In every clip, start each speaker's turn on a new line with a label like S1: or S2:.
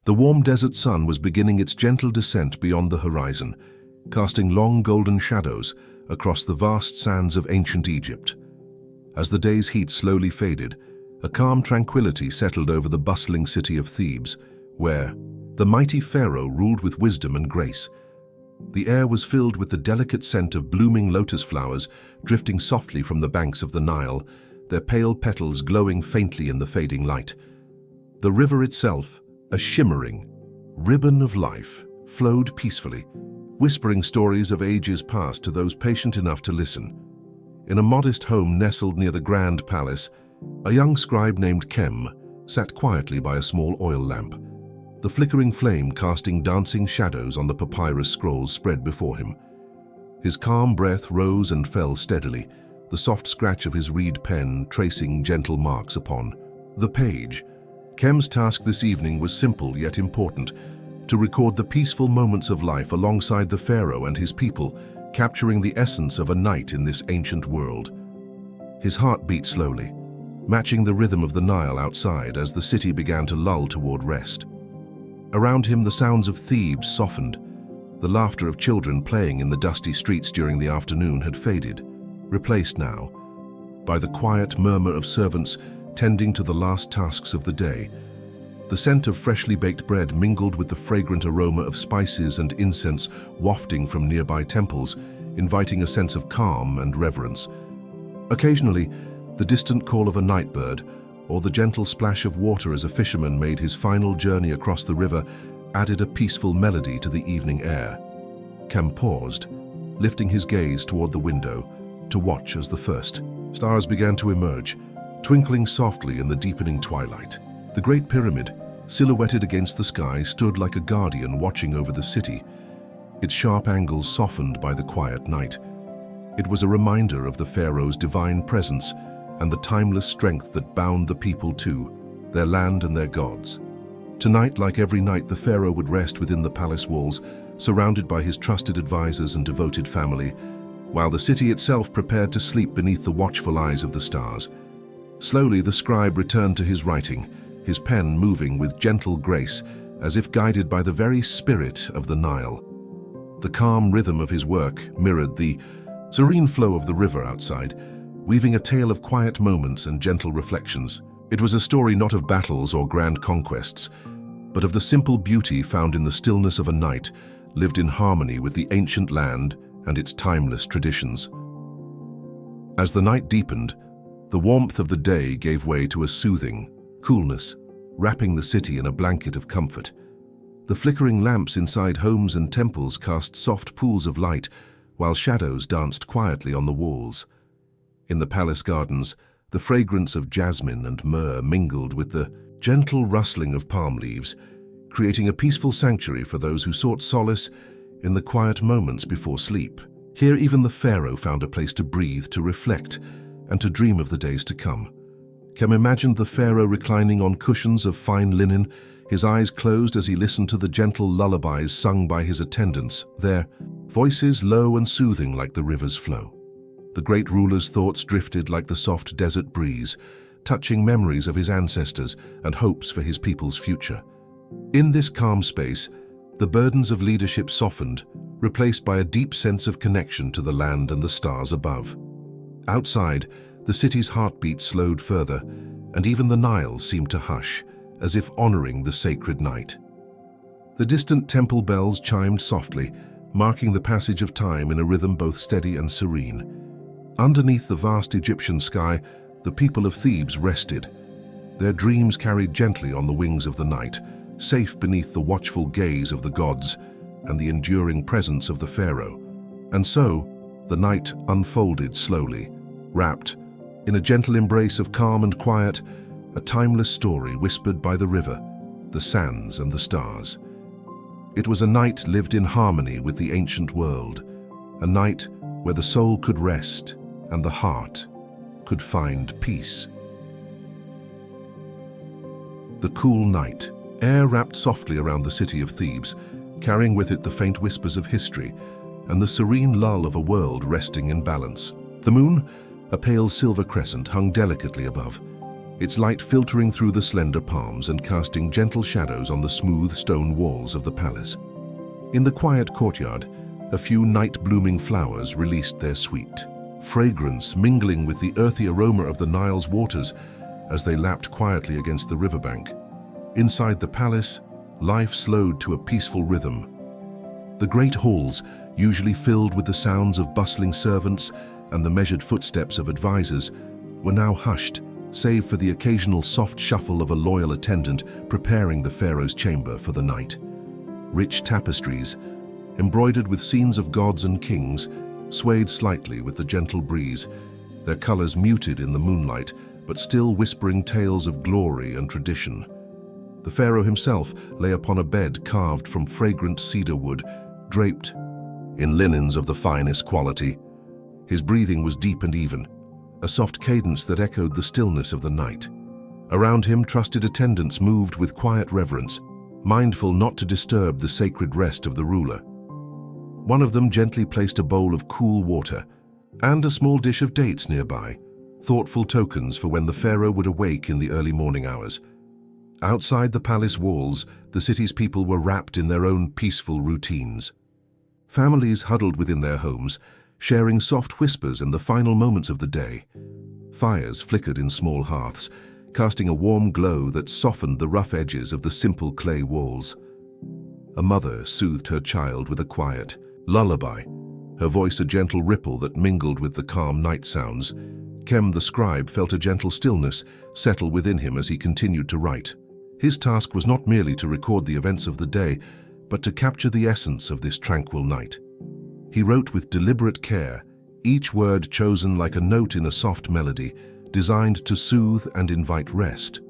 S1: The warm desert sun was beginning its gentle descent beyond the horizon, casting long golden shadows across the vast sands of ancient Egypt. As the day's heat slowly faded, a calm tranquility settled over the bustling city of Thebes, where the mighty pharaoh ruled with wisdom and grace. The air was filled with the delicate scent of blooming lotus flowers drifting softly from the banks of the Nile, their pale petals glowing faintly in the fading light. The river itself, a shimmering ribbon of life, flowed peacefully, whispering stories of ages past to those patient enough to listen. In a modest home nestled near the grand palace, a young scribe named Kem sat quietly by a small oil lamp, the flickering flame casting dancing shadows on the papyrus scrolls spread before him. His calm breath rose and fell steadily, the soft scratch of his reed pen tracing gentle marks upon the page. Kem's task this evening was simple yet important: to record the peaceful moments of life alongside the pharaoh and his people, capturing the essence of a night in this ancient world. His heart beat slowly, matching the rhythm of the Nile outside as the city began to lull toward rest. Around him, the sounds of Thebes softened. The laughter of children playing in the dusty streets during the afternoon had faded, replaced now by the quiet murmur of servants tending to the last tasks of the day. The scent of freshly baked bread mingled with the fragrant aroma of spices and incense wafting from nearby temples, inviting a sense of calm and reverence. Occasionally, the distant call of a night bird or the gentle splash of water as a fisherman made his final journey across the river added a peaceful melody to the evening air. Kem paused, lifting his gaze toward the window to watch as the first stars began to emerge, twinkling softly in the deepening twilight. The Great Pyramid, silhouetted against the sky, stood like a guardian watching over the city, its sharp angles softened by the quiet night. It was a reminder of the pharaoh's divine presence and the timeless strength that bound the people to their land and their gods. Tonight, like every night, the pharaoh would rest within the palace walls, surrounded by his trusted advisors and devoted family, while the city itself prepared to sleep beneath the watchful eyes of the stars. Slowly, the scribe returned to his writing, his pen moving with gentle grace, as if guided by the very spirit of the Nile. The calm rhythm of his work mirrored the serene flow of the river outside, weaving a tale of quiet moments and gentle reflections. It was a story not of battles or grand conquests, but of the simple beauty found in the stillness of a night lived in harmony with the ancient land and its timeless traditions. As the night deepened, the warmth of the day gave way to a soothing coolness, wrapping the city in a blanket of comfort. The flickering lamps inside homes and temples cast soft pools of light, while shadows danced quietly on the walls. In the palace gardens, the fragrance of jasmine and myrrh mingled with the gentle rustling of palm leaves, creating a peaceful sanctuary for those who sought solace in the quiet moments before sleep. Here, even the pharaoh found a place to breathe, to reflect, and to dream of the days to come. Kem imagined the pharaoh reclining on cushions of fine linen, his eyes closed as he listened to the gentle lullabies sung by his attendants, their voices low and soothing like the river's flow. The great ruler's thoughts drifted like the soft desert breeze, touching memories of his ancestors and hopes for his people's future. In this calm space, the burdens of leadership softened, replaced by a deep sense of connection to the land and the stars above. Outside, the city's heartbeat slowed further, and even the Nile seemed to hush, as if honoring the sacred night. The distant temple bells chimed softly, marking the passage of time in a rhythm both steady and serene. Underneath the vast Egyptian sky, the people of Thebes rested, their dreams carried gently on the wings of the night, safe beneath the watchful gaze of the gods and the enduring presence of the pharaoh. And so, the night unfolded slowly, wrapped in a gentle embrace of calm and quiet, a timeless story whispered by the river, the sands and the stars. It was a night lived in harmony with the ancient world, a night where the soul could rest and the heart could find peace. The cool night, air wrapped softly around the city of Thebes, carrying with it the faint whispers of history and the serene lull of a world resting in balance. The moon, a pale silver crescent, hung delicately above, its light filtering through the slender palms and casting gentle shadows on the smooth stone walls of the palace. In the quiet courtyard, a few night-blooming flowers released their sweet fragrance, mingling with the earthy aroma of the Nile's waters as they lapped quietly against the riverbank. Inside the palace, life slowed to a peaceful rhythm. The great halls, usually filled with the sounds of bustling servants and the measured footsteps of advisors, were now hushed, save for the occasional soft shuffle of a loyal attendant preparing the pharaoh's chamber for the night. Rich tapestries, embroidered with scenes of gods and kings, swayed slightly with the gentle breeze, their colors muted in the moonlight, but still whispering tales of glory and tradition. The pharaoh himself lay upon a bed carved from fragrant cedar wood, draped in linens of the finest quality. His breathing was deep and even, a soft cadence that echoed the stillness of the night. Around him, trusted attendants moved with quiet reverence, mindful not to disturb the sacred rest of the ruler. One of them gently placed a bowl of cool water and a small dish of dates nearby, thoughtful tokens for when the pharaoh would awake in the early morning hours. Outside the palace walls, the city's people were wrapped in their own peaceful routines. Families huddled within their homes, sharing soft whispers in the final moments of the day. Fires flickered in small hearths, casting a warm glow that softened the rough edges of the simple clay walls. A mother soothed her child with a quiet lullaby, her voice a gentle ripple that mingled with the calm night sounds. Kem the scribe felt a gentle stillness settle within him as he continued to write. His task was not merely to record the events of the day, but to capture the essence of this tranquil night. He wrote with deliberate care, each word chosen like a note in a soft melody, designed to soothe and invite rest.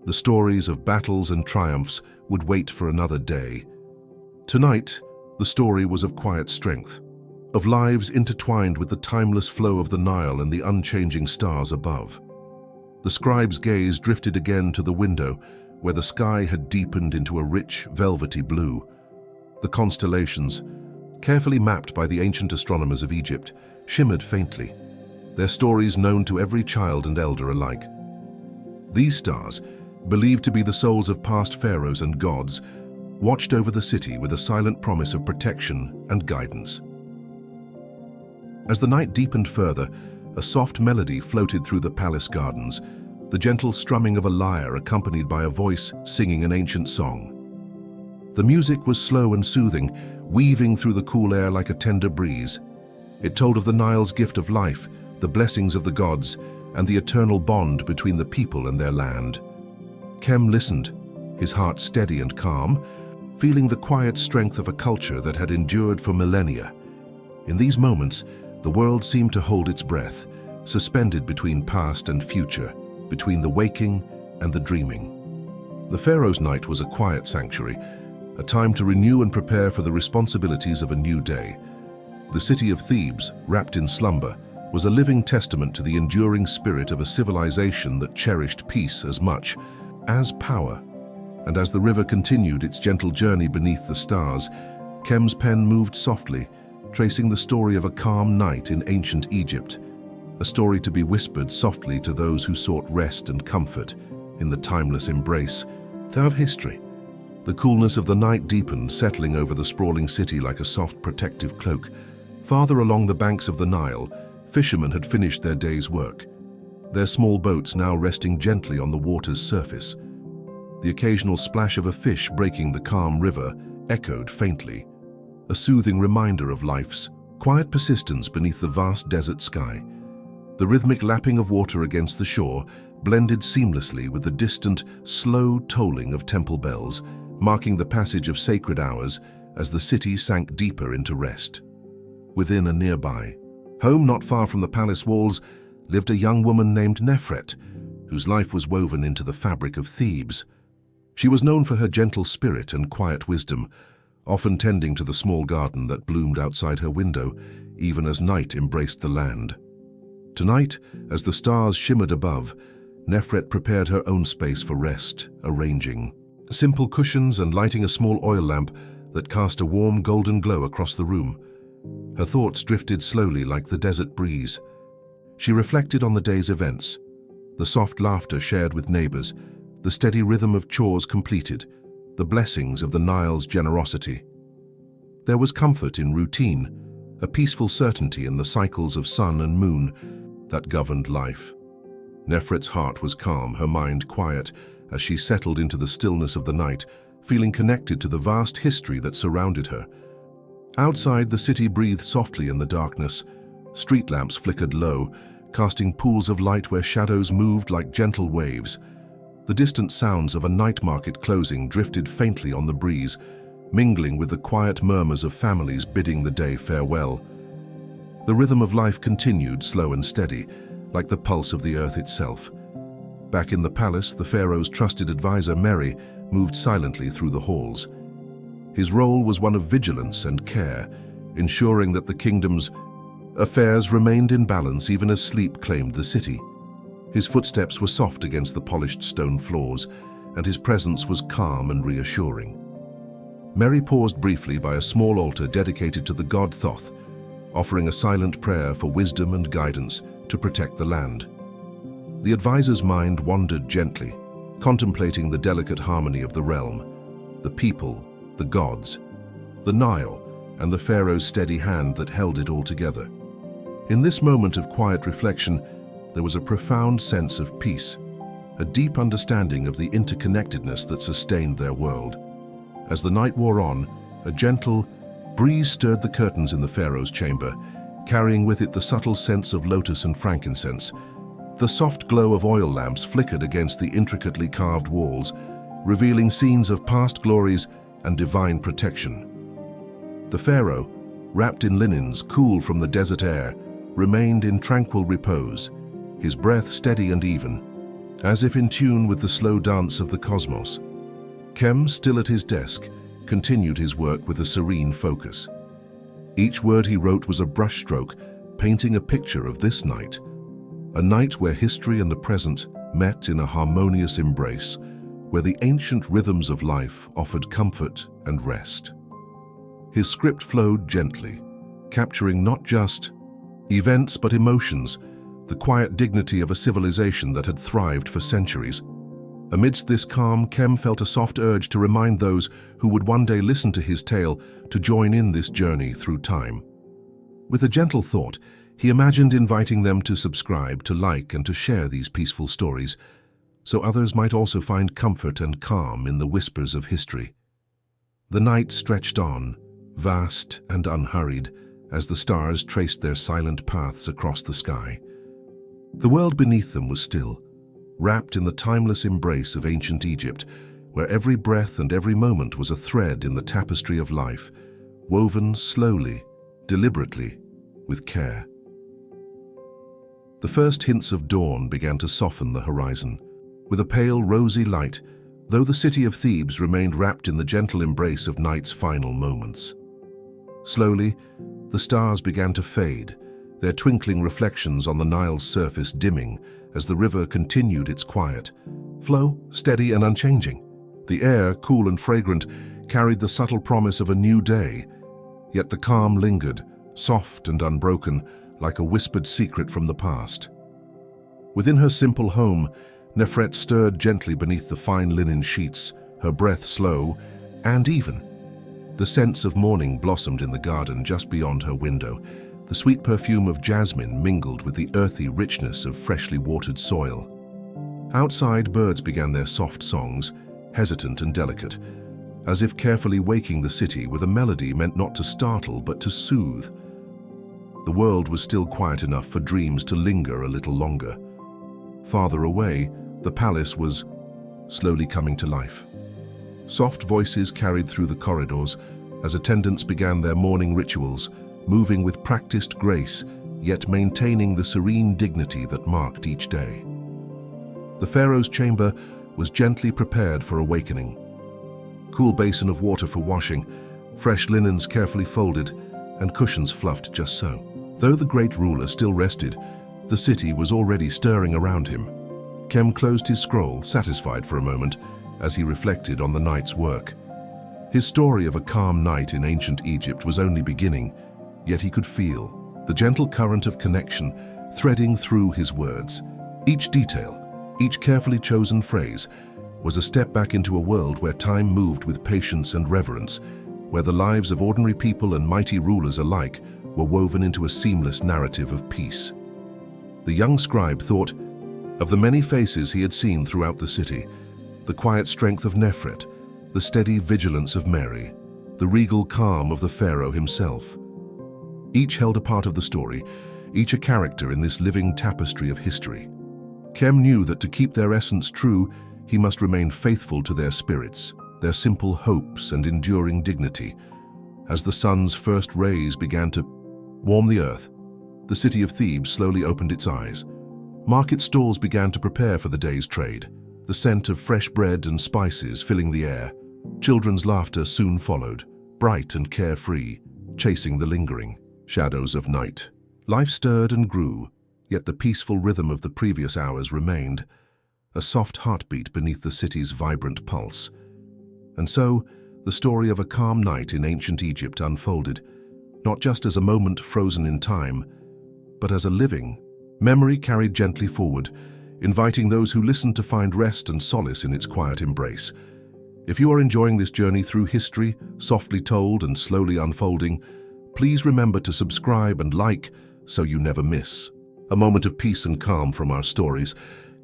S1: The stories of battles and triumphs would wait for another day. Tonight, the story was of quiet strength, of lives intertwined with the timeless flow of the Nile and the unchanging stars above. The scribe's gaze drifted again to the window, where the sky had deepened into a rich, velvety blue. The constellations, carefully mapped by the ancient astronomers of Egypt, shimmered faintly, their stories known to every child and elder alike. These stars, believed to be the souls of past pharaohs and gods, watched over the city with a silent promise of protection and guidance. As the night deepened further, a soft melody floated through the palace gardens, the gentle strumming of a lyre accompanied by a voice singing an ancient song. The music was slow and soothing, weaving through the cool air like a tender breeze. It told of the Nile's gift of life, the blessings of the gods, and the eternal bond between the people and their land. Kem listened, his heart steady and calm, feeling the quiet strength of a culture that had endured for millennia. In these moments, the world seemed to hold its breath, suspended between past and future, between the waking and the dreaming. The pharaoh's night was a quiet sanctuary, a time to renew and prepare for the responsibilities of a new day. The city of Thebes, wrapped in slumber, was a living testament to the enduring spirit of a civilization that cherished peace as much as power. And as the river continued its gentle journey beneath the stars, Kem's pen moved softly, tracing the story of a calm night in ancient Egypt, a story to be whispered softly to those who sought rest and comfort in the timeless embrace of history. The coolness of the night deepened, settling over the sprawling city like a soft protective cloak. Farther along the banks of the Nile, fishermen had finished their day's work, their small boats now resting gently on the water's surface. The occasional splash of a fish breaking the calm river echoed faintly, a soothing reminder of life's quiet persistence beneath the vast desert sky. The rhythmic lapping of water against the shore blended seamlessly with the distant, slow tolling of temple bells, marking the passage of sacred hours as the city sank deeper into rest. Within and nearby, home not far from the palace walls, lived a young woman named Nefret, whose life was woven into the fabric of Thebes. She was known for her gentle spirit and quiet wisdom, often tending to the small garden that bloomed outside her window, even as night embraced the land. Tonight, as the stars shimmered above, Nefret prepared her own space for rest, arranging simple cushions and lighting a small oil lamp that cast a warm golden glow across the room. Her thoughts drifted slowly like the desert breeze. She reflected on the day's events, The soft laughter shared with neighbors, the steady rhythm of chores completed, the blessings of the Nile's generosity. There was comfort in routine, a peaceful certainty in the cycles of sun and moon that governed life. Nefret's heart was calm, her mind quiet, as she settled into the stillness of the night, feeling connected to the vast history that surrounded her. Outside, the city breathed softly in the darkness. Street lamps flickered low, casting pools of light where shadows moved like gentle waves. The distant sounds of a night market closing drifted faintly on the breeze, mingling with the quiet murmurs of families bidding the day farewell. The rhythm of life continued, slow and steady, like the pulse of the earth itself. Back in the palace, the pharaoh's trusted advisor, Mary, moved silently through the halls. His role was one of vigilance and care, ensuring that the kingdom's affairs remained in balance even as sleep claimed the city. His footsteps were soft against the polished stone floors, and his presence was calm and reassuring. Mary paused briefly by a small altar dedicated to the god Thoth, offering a silent prayer for wisdom and guidance to protect the land. The advisor's mind wandered gently, contemplating the delicate harmony of the realm, the people, the gods, the Nile, and the pharaoh's steady hand that held it all together. In this moment of quiet reflection, there was a profound sense of peace, a deep understanding of the interconnectedness that sustained their world. As the night wore on, a gentle breeze stirred the curtains in the pharaoh's chamber, carrying with it the subtle scents of lotus and frankincense. The soft glow of oil lamps flickered against the intricately carved walls, revealing scenes of past glories and divine protection. The pharaoh, wrapped in linens cool from the desert air, remained in tranquil repose, his breath steady and even, as if in tune with the slow dance of the cosmos. Kem, still at his desk, continued his work with a serene focus. Each word he wrote was a brushstroke, painting a picture of this night, a night where history and the present met in a harmonious embrace, where the ancient rhythms of life offered comfort and rest. His script flowed gently, capturing not just events but emotions, the quiet dignity of a civilization that had thrived for centuries. Amidst this calm, Kem felt a soft urge to remind those who would one day listen to his tale to join in this journey through time. With a gentle thought, he imagined inviting them to subscribe, to like, and to share these peaceful stories, so others might also find comfort and calm in the whispers of history. The night stretched on, vast and unhurried, as the stars traced their silent paths across the sky. The world beneath them was still, wrapped in the timeless embrace of ancient Egypt, where every breath and every moment was a thread in the tapestry of life, woven slowly, deliberately, with care. The first hints of dawn began to soften the horizon, with a pale, rosy light, though the city of Thebes remained wrapped in the gentle embrace of night's final moments. Slowly, the stars began to fade, their twinkling reflections on the Nile's surface dimming as the river continued its quiet flow, steady and unchanging. The air, cool and fragrant, carried the subtle promise of a new day, yet the calm lingered, soft and unbroken, like a whispered secret from the past. Within her simple home, Nefret stirred gently beneath the fine linen sheets, her breath slow and even. The scents of morning blossomed in the garden just beyond her window. The sweet perfume of jasmine mingled with the earthy richness of freshly watered soil. Outside, birds began their soft songs, hesitant and delicate, as if carefully waking the city with a melody meant not to startle but to soothe. The world was still quiet enough for dreams to linger a little longer. Farther away, the palace was slowly coming to life. Soft voices carried through the corridors as attendants began their morning rituals, moving with practiced grace, yet maintaining the serene dignity that marked each day. The pharaoh's chamber was gently prepared for awakening. Cool basin of water for washing, fresh linens carefully folded, and cushions fluffed just so. Though the great ruler still rested, the city was already stirring around him. Kem closed his scroll, satisfied for a moment, as he reflected on the night's work. His story of a calm night in ancient Egypt was only beginning, yet he could feel the gentle current of connection threading through his words. Each detail, Each carefully chosen phrase was a step back into a world where time moved with patience and reverence, where the lives of ordinary people and mighty rulers alike were woven into a seamless narrative of peace. The young scribe thought of the many faces he had seen throughout the city, the quiet strength of Nefret, the steady vigilance of Mary, the regal calm of the Pharaoh himself. Each held a part of the story, each a character in this living tapestry of history. Kem knew that to keep their essence true, he must remain faithful to their spirits, their simple hopes and enduring dignity. As the sun's first rays began to warm the earth, the city of Thebes slowly opened its eyes. Market stalls began to prepare for the day's trade, the scent of fresh bread and spices filling the air. Children's laughter soon followed, bright and carefree, chasing the lingering shadows of night. Life stirred and grew, yet the peaceful rhythm of the previous hours remained, a soft heartbeat beneath the city's vibrant pulse. And so, the story of a calm night in ancient Egypt unfolded, not just as a moment frozen in time, but as a living memory carried gently forward, inviting those who listen to find rest and solace in its quiet embrace. If you are enjoying this journey through history, softly told and slowly unfolding, please remember to subscribe and like so you never miss a moment of peace and calm from our stories.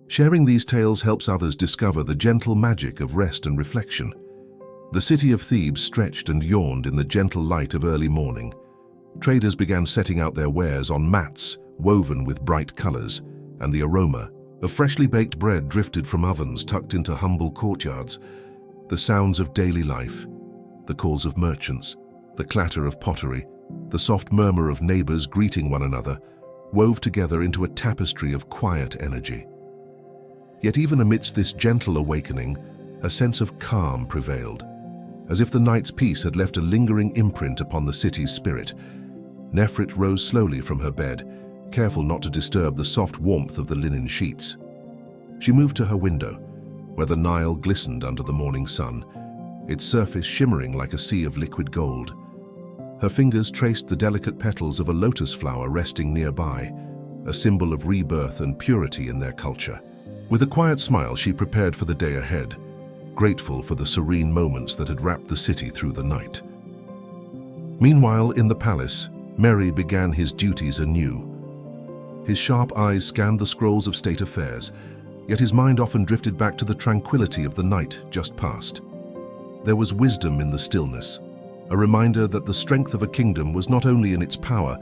S1: Sharing these tales helps others discover the gentle magic of rest and reflection. The city of Thebes stretched and yawned in the gentle light of early morning. Traders began setting out their wares on mats woven with bright colors, and the aroma of freshly baked bread drifted from ovens tucked into humble courtyards. The sounds of daily life, the calls of merchants, the clatter of pottery, the soft murmur of neighbors greeting one another, wove together into a tapestry of quiet energy. Yet even amidst this gentle awakening, a sense of calm prevailed. As if the night's peace had left a lingering imprint upon the city's spirit, Nefret rose slowly from her bed, careful not to disturb the soft warmth of the linen sheets. She moved to her window, where the Nile glistened under the morning sun, its surface shimmering like a sea of liquid gold. Her fingers traced the delicate petals of a lotus flower resting nearby, a symbol of rebirth and purity in their culture. With a quiet smile, she prepared for the day ahead, grateful for the serene moments that had wrapped the city through the night. Meanwhile, in the palace, Mary began his duties anew. His sharp eyes scanned the scrolls of state affairs, yet his mind often drifted back to the tranquility of the night just past. There was wisdom in the stillness, a reminder that the strength of a kingdom was not only in its power,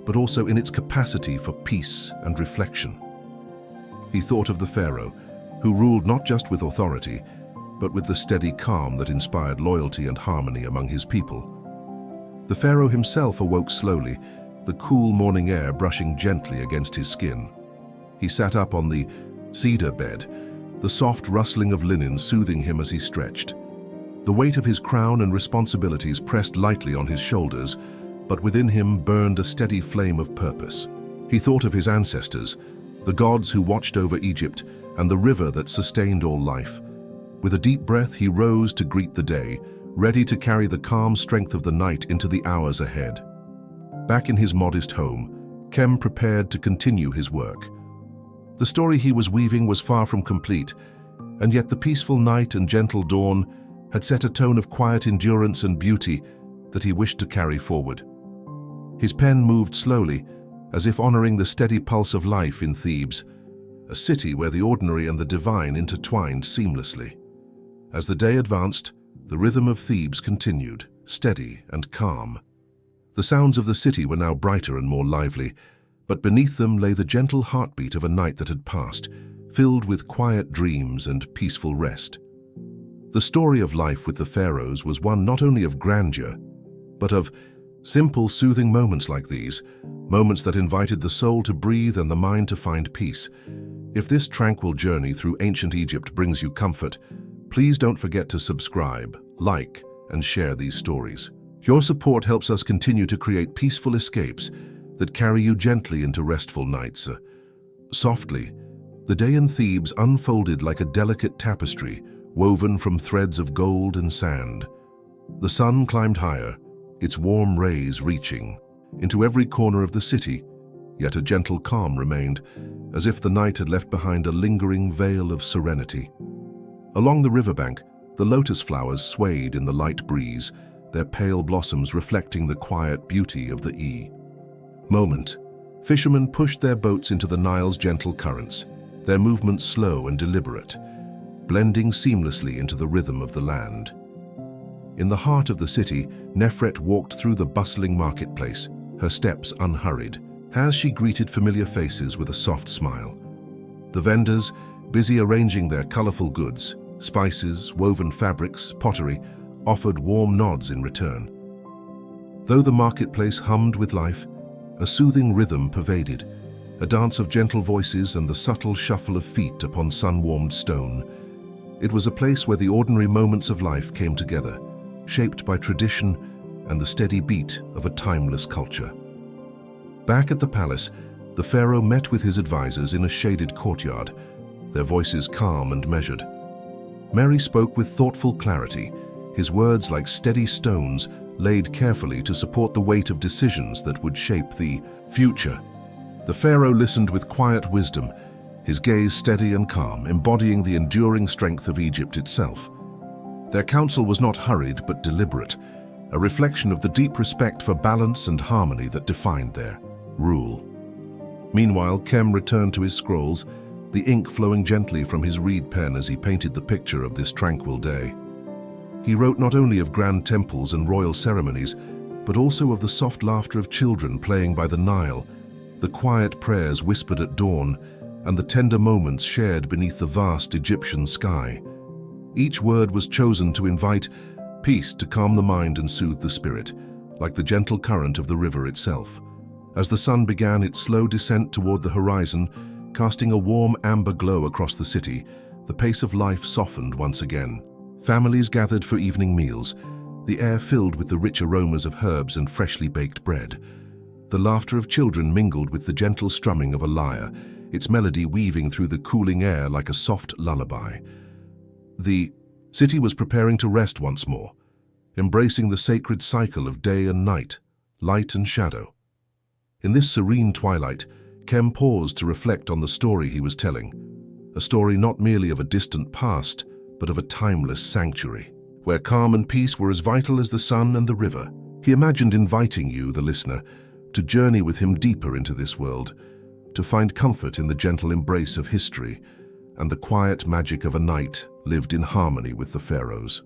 S1: but also in its capacity for peace and reflection. He thought of the Pharaoh, who ruled not just with authority, but with the steady calm that inspired loyalty and harmony among his people. The Pharaoh himself awoke slowly, the cool morning air brushing gently against his skin. He sat up on the cedar bed, the soft rustling of linen soothing him as he stretched. The weight of his crown and responsibilities pressed lightly on his shoulders, but within him burned a steady flame of purpose. He thought of his ancestors, the gods who watched over Egypt, and the river that sustained all life. With a deep breath, he rose to greet the day, ready to carry the calm strength of the night into the hours ahead. Back in his modest home, Kem prepared to continue his work. The story he was weaving was far from complete, and yet the peaceful night and gentle dawn had set a tone of quiet endurance and beauty that he wished to carry forward. His pen moved slowly, as if honoring the steady pulse of life in Thebes, a city where the ordinary and the divine intertwined seamlessly. As the day advanced, the rhythm of Thebes continued, steady and calm. The sounds of the city were now brighter and more lively, but beneath them lay the gentle heartbeat of a night that had passed, filled with quiet dreams and peaceful rest. The story of life with the Pharaohs was one not only of grandeur, but of simple, soothing moments like these, moments that invited the soul to breathe and the mind to find peace. If this tranquil journey through ancient Egypt brings you comfort, please don't forget to subscribe, like, and share these stories. Your support helps us continue to create peaceful escapes that carry you gently into restful nights. Softly, the day in Thebes unfolded like a delicate tapestry woven from threads of gold and sand. The sun climbed higher, its warm rays reaching into every corner of the city, yet a gentle calm remained, as if the night had left behind a lingering veil of serenity. Along the riverbank, the lotus flowers swayed in the light breeze, their pale blossoms reflecting the quiet beauty of the moment. Fishermen pushed their boats into the Nile's gentle currents, their movements slow and deliberate, blending seamlessly into the rhythm of the land. In the heart of the city, Nefret walked through the bustling marketplace, her steps unhurried, as she greeted familiar faces with a soft smile. The vendors, busy arranging their colorful goods, spices, woven fabrics, pottery, offered warm nods in return. Though the marketplace hummed with life, a soothing rhythm pervaded, a dance of gentle voices and the subtle shuffle of feet upon sun-warmed stone. It was a place where the ordinary moments of life came together, shaped by tradition and the steady beat of a timeless culture. Back at the palace, the pharaoh met with his advisors in a shaded courtyard, their voices calm and measured. Mary spoke with thoughtful clarity, his words like steady stones laid carefully to support the weight of decisions that would shape the future. The pharaoh listened with quiet wisdom, his gaze steady and calm, embodying the enduring strength of Egypt itself. Their counsel was not hurried but deliberate, a reflection of the deep respect for balance and harmony that defined their rule. Meanwhile, Kem returned to his scrolls, the ink flowing gently from his reed pen as he painted the picture of this tranquil day. He wrote not only of grand temples and royal ceremonies, but also of the soft laughter of children playing by the Nile, the quiet prayers whispered at dawn, and the tender moments shared beneath the vast Egyptian sky. Each word was chosen to invite peace to calm the mind and soothe the spirit, like the gentle current of the river itself. As the sun began its slow descent toward the horizon, casting a warm amber glow across the city, the pace of life softened once again. Families gathered for evening meals, the air filled with the rich aromas of herbs and freshly baked bread. The laughter of children mingled with the gentle strumming of a lyre, its melody weaving through the cooling air like a soft lullaby. The city was preparing to rest once more, embracing the sacred cycle of day and night, light and shadow. In this serene twilight, Kem paused to reflect on the story he was telling, a story not merely of a distant past, but of a timeless sanctuary, where calm and peace were as vital as the sun and the river. He imagined inviting you, the listener, to journey with him deeper into this world, to find comfort in the gentle embrace of history and the quiet magic of a night lived in harmony with the pharaohs.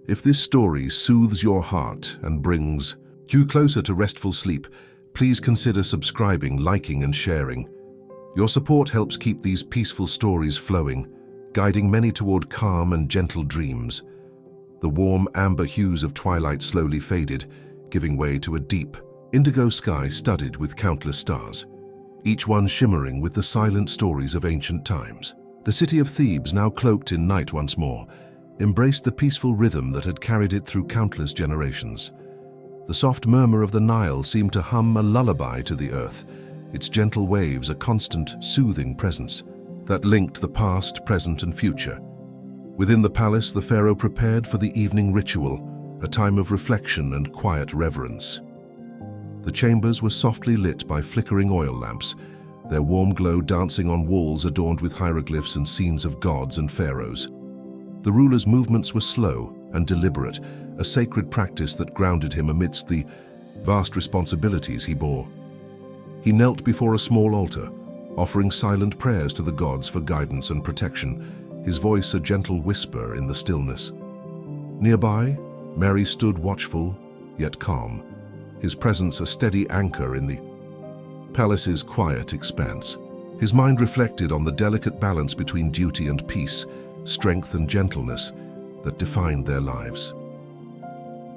S1: If this story soothes your heart and brings you closer to restful sleep, please consider subscribing, liking, and sharing. Your support helps keep these peaceful stories flowing, guiding many toward calm and gentle dreams. The warm amber hues of twilight slowly faded, giving way to a deep, indigo sky studded with countless stars, each one shimmering with the silent stories of ancient times. The city of Thebes, now cloaked in night once more, embraced the peaceful rhythm that had carried it through countless generations. The soft murmur of the Nile seemed to hum a lullaby to the earth, its gentle waves a constant, soothing presence that linked the past, present, and future. Within the palace, the pharaoh prepared for the evening ritual, a time of reflection and quiet reverence. The chambers were softly lit by flickering oil lamps, their warm glow dancing on walls adorned with hieroglyphs and scenes of gods and pharaohs. The ruler's movements were slow and deliberate, a sacred practice that grounded him amidst the vast responsibilities he bore. He knelt before a small altar, offering silent prayers to the gods for guidance and protection, his voice a gentle whisper in the stillness. Nearby, Mary stood watchful, yet calm, his presence a steady anchor in the palace's quiet expanse. His mind reflected on the delicate balance between duty and peace, strength and gentleness that defined their lives.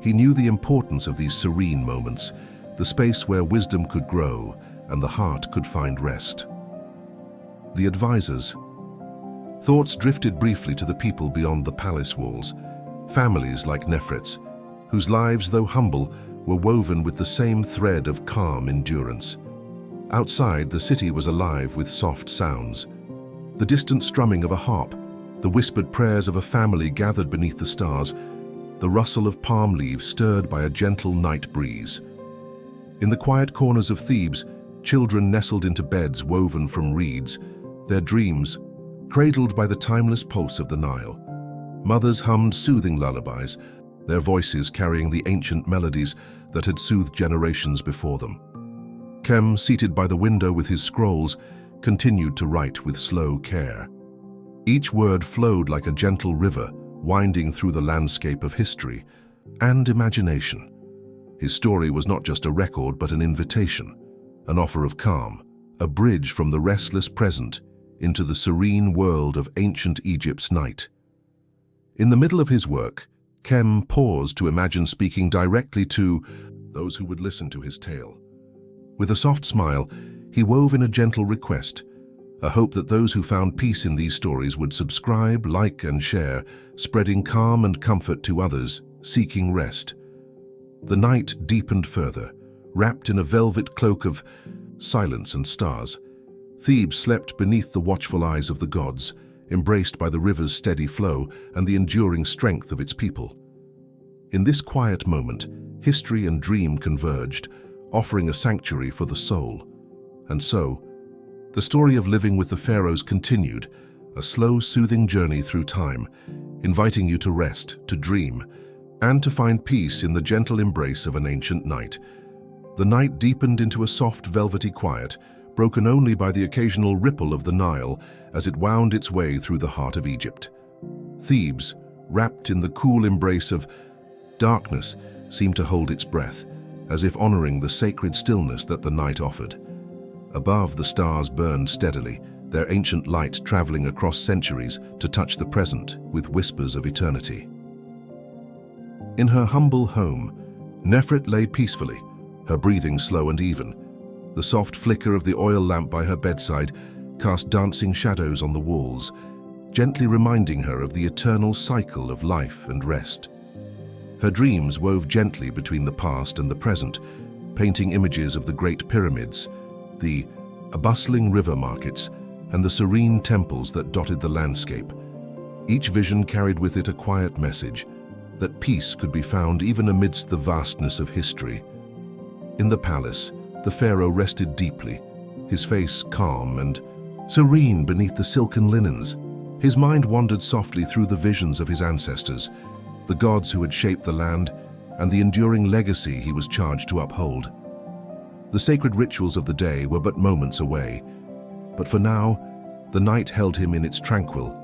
S1: He knew the importance of these serene moments, the space where wisdom could grow and the heart could find rest. The advisors. Thoughts drifted briefly to the people beyond the palace walls, families like Nefret's, whose lives, though humble, were woven with the same thread of calm endurance. Outside, the city was alive with soft sounds. The distant strumming of a harp, the whispered prayers of a family gathered beneath the stars, the rustle of palm leaves stirred by a gentle night breeze. In the quiet corners of Thebes, children nestled into beds woven from reeds, their dreams cradled by the timeless pulse of the Nile. Mothers hummed soothing lullabies, their voices carrying the ancient melodies that had soothed generations before them. Kem, seated by the window with his scrolls, continued to write with slow care. Each word flowed like a gentle river, winding through the landscape of history and imagination. His story was not just a record but an invitation, an offer of calm, a bridge from the restless present into the serene world of ancient Egypt's night. In the middle of his work, Kem paused to imagine speaking directly to those who would listen to his tale. With a soft smile, he wove in a gentle request, a hope that those who found peace in these stories would subscribe, like, and share, spreading calm and comfort to others seeking rest. The night deepened further, wrapped in a velvet cloak of silence and stars. Thebes slept beneath the watchful eyes of the gods, embraced by the river's steady flow and the enduring strength of its people. In this quiet moment, history and dream converged, offering a sanctuary for the soul. And so, the story of living with the pharaohs continued, a slow, soothing journey through time, inviting you to rest, to dream, and to find peace in the gentle embrace of an ancient night. The night deepened into a soft, velvety quiet, broken only by the occasional ripple of the Nile as it wound its way through the heart of Egypt. Thebes, wrapped in the cool embrace of darkness, seemed to hold its breath, as if honoring the sacred stillness that the night offered. Above, the stars burned steadily, their ancient light traveling across centuries to touch the present with whispers of eternity. In her humble home, Nefret lay peacefully, her breathing slow and even. The soft flicker of the oil lamp by her bedside cast dancing shadows on the walls, gently reminding her of the eternal cycle of life and rest. Her dreams wove gently between the past and the present, painting images of the great pyramids, the bustling river markets, and the serene temples that dotted the landscape. Each vision carried with it a quiet message, that peace could be found even amidst the vastness of history. In the palace, the pharaoh rested deeply, his face calm and serene beneath the silken linens. His mind wandered softly through the visions of his ancestors, the gods who had shaped the land, and the enduring legacy he was charged to uphold. The sacred rituals of the day were but moments away, but for now, the night held him in its tranquil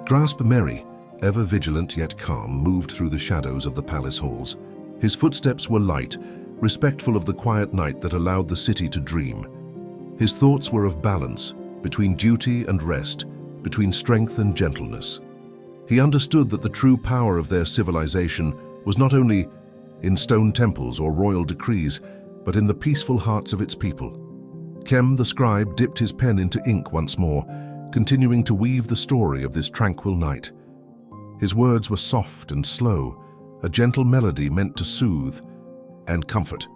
S1: grasp. Merry, ever vigilant yet calm, moved through the shadows of the palace halls. His footsteps were light, respectful of the quiet night that allowed the city to dream. His thoughts were of balance, between duty and rest, between strength and gentleness. He understood that the true power of their civilization was not only in stone temples or royal decrees, but in the peaceful hearts of its people. Kem, the scribe, dipped his pen into ink once more, continuing to weave the story of this tranquil night. His words were soft and slow, a gentle melody meant to soothe and comfort.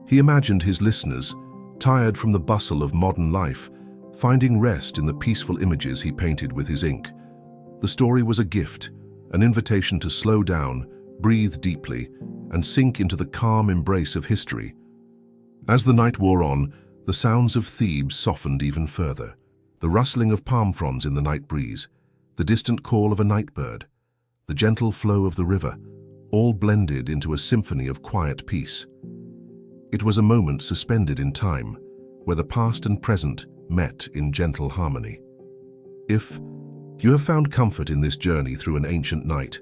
S1: He imagined his listeners, tired from the bustle of modern life, finding rest in the peaceful images he painted with his ink. The story was a gift, an invitation to slow down, breathe deeply, and sink into the calm embrace of history. As the night wore on, the sounds of Thebes softened even further. The rustling of palm fronds in the night breeze, the distant call of a night bird, the gentle flow of the river, all blended into a symphony of quiet peace. It was a moment suspended in time, where the past and present met in gentle harmony. If you have found comfort in this journey through an ancient night,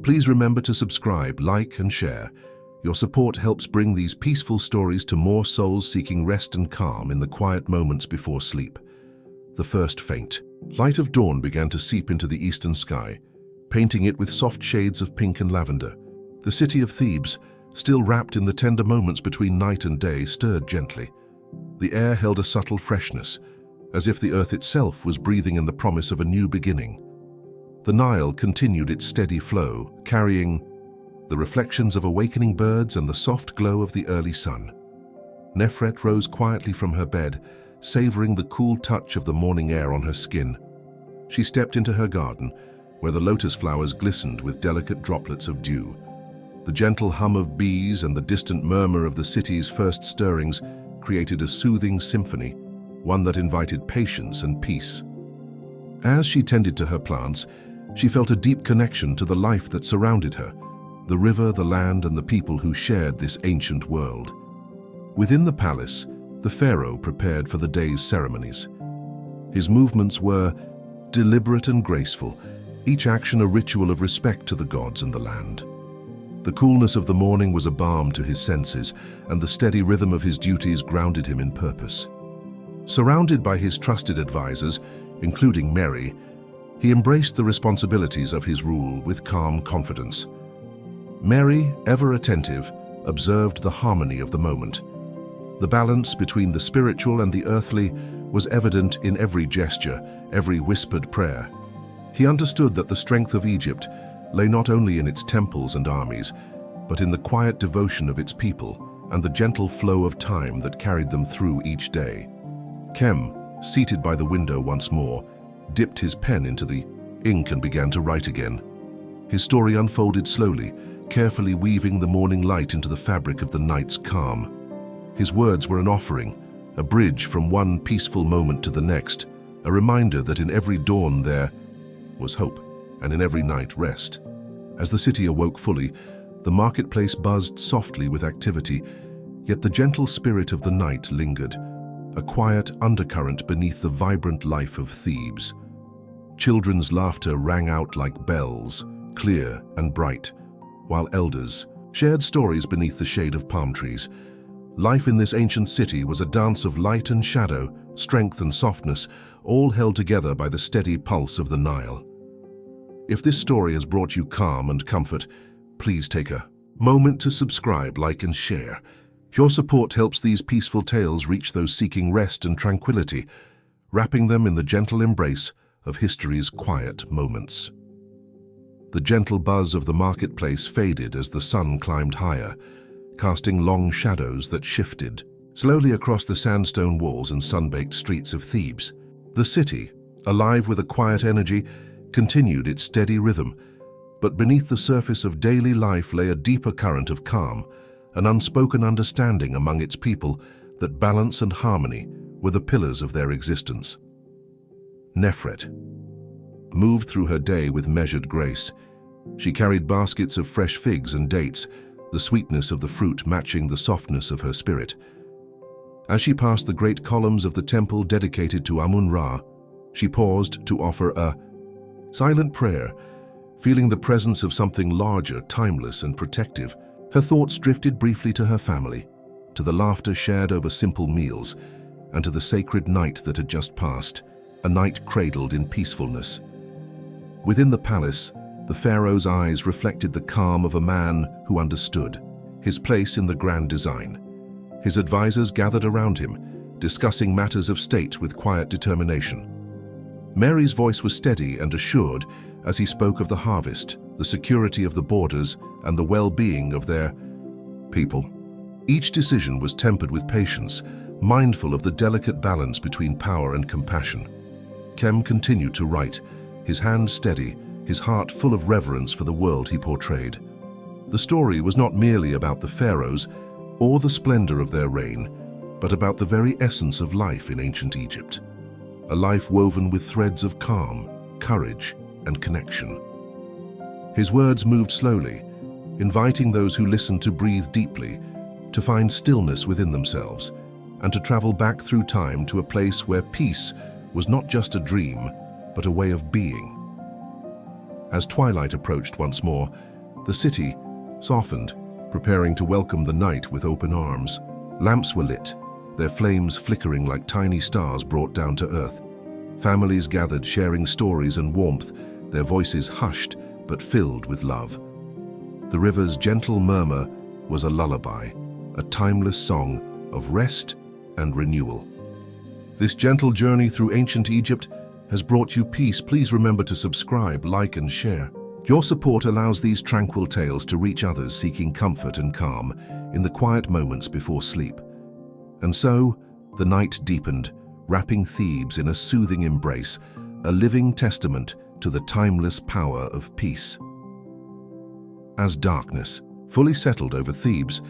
S1: please remember to subscribe, like, and share. Your support helps bring these peaceful stories to more souls seeking rest and calm in the quiet moments before sleep. The first faint light of dawn began to seep into the eastern sky, painting it with soft shades of pink and lavender. The city of Thebes, still wrapped in the tender moments between night and day, stirred gently. The air held a subtle freshness, as if the earth itself was breathing in the promise of a new beginning. The Nile continued its steady flow, carrying the reflections of awakening birds and the soft glow of the early sun. Nefret rose quietly from her bed, savoring the cool touch of the morning air on her skin. She stepped into her garden, where the lotus flowers glistened with delicate droplets of dew. The gentle hum of bees and the distant murmur of the city's first stirrings created a soothing symphony, one that invited patience and peace. As she tended to her plants, she felt a deep connection to the life that surrounded her, the river, the land, and the people who shared this ancient world. Within the palace, the pharaoh prepared for the day's ceremonies. His movements were deliberate and graceful, each action a ritual of respect to the gods and the land. The coolness of the morning was a balm to his senses, and the steady rhythm of his duties grounded him in purpose. Surrounded by his trusted advisors, including Mary, he embraced the responsibilities of his rule with calm confidence. Mary, ever attentive, observed the harmony of the moment. The balance between the spiritual and the earthly was evident in every gesture, every whispered prayer. He understood that the strength of Egypt lay not only in its temples and armies, but in the quiet devotion of its people and the gentle flow of time that carried them through each day. Kem, seated by the window once more, dipped his pen into the ink and began to write again. His story unfolded slowly, carefully weaving the morning light into the fabric of the night's calm. His words were an offering, a bridge from one peaceful moment to the next, a reminder that in every dawn there was hope, and in every night rest. As the city awoke fully, the marketplace buzzed softly with activity, yet the gentle spirit of the night lingered, a quiet undercurrent beneath the vibrant life of Thebes. Children's laughter rang out like bells, clear and bright, while elders shared stories beneath the shade of palm trees. Life in this ancient city was a dance of light and shadow, strength and softness, all held together by the steady pulse of the Nile. If this story has brought you calm and comfort, please take a moment to subscribe, like, and share. Your support helps these peaceful tales reach those seeking rest and tranquility, wrapping them in the gentle embrace of history's quiet moments. The gentle buzz of the marketplace faded as the sun climbed higher, casting long shadows that shifted slowly across the sandstone walls and sun-baked streets of Thebes. The city, alive with a quiet energy, continued its steady rhythm, but beneath the surface of daily life lay a deeper current of calm, an unspoken understanding among its people that balance and harmony were the pillars of their existence. Nefret moved through her day with measured grace. She carried baskets of fresh figs and dates, the sweetness of the fruit matching the softness of her spirit. As she passed the great columns of the temple dedicated to Amun-Ra, she paused to offer a silent prayer, feeling the presence of something larger, timeless, and protective. Her thoughts drifted briefly to her family, to the laughter shared over simple meals, and to the sacred night that had just passed, a night cradled in peacefulness. Within the palace, the pharaoh's eyes reflected the calm of a man who understood his place in the grand design. His advisors gathered around him, discussing matters of state with quiet determination. Mary's voice was steady and assured as he spoke of the harvest, the security of the borders, and the well-being of their people. Each decision was tempered with patience, mindful of the delicate balance between power and compassion. Kem continued to write, his hand steady, his heart full of reverence for the world he portrayed. The story was not merely about the pharaohs or the splendor of their reign, but about the very essence of life in ancient Egypt, a life woven with threads of calm, courage, and connection. His words moved slowly, inviting those who listened to breathe deeply, to find stillness within themselves, and to travel back through time to a place where peace was not just a dream, but a way of being. As twilight approached once more, the city softened, preparing to welcome the night with open arms. Lamps were lit, their flames flickering like tiny stars brought down to earth. Families gathered, sharing stories and warmth, their voices hushed but filled with love. The river's gentle murmur was a lullaby, a timeless song of rest and renewal. This gentle journey through ancient Egypt has brought you peace. Please remember to subscribe, like, and share. Your support allows these tranquil tales to reach others seeking comfort and calm in the quiet moments before sleep. And so, the night deepened, wrapping Thebes in a soothing embrace, a living testament to the timeless power of peace. As darkness fully settled over Thebes,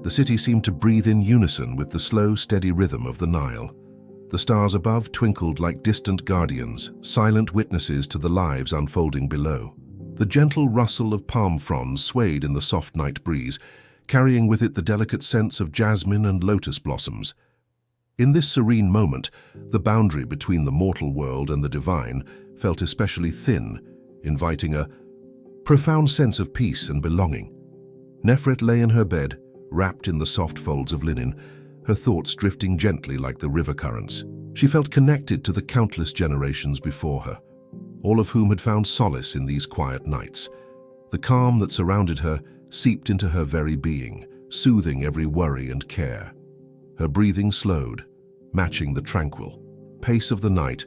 S1: The city seemed to breathe in unison with the slow, steady rhythm of the Nile. The stars above twinkled like distant guardians, silent witnesses to the lives unfolding below. The gentle rustle of palm fronds swayed in the soft night breeze, carrying with it the delicate scents of jasmine and lotus blossoms. In this serene moment, the boundary between the mortal world and the divine felt especially thin, inviting a profound sense of peace and belonging. Nefret lay in her bed, wrapped in the soft folds of linen, her thoughts drifting gently like the river currents. She felt connected to the countless generations before her, all of whom had found solace in these quiet nights. The calm that surrounded her seeped into her very being, soothing every worry and care. Her breathing slowed, matching the tranquil pace of the night,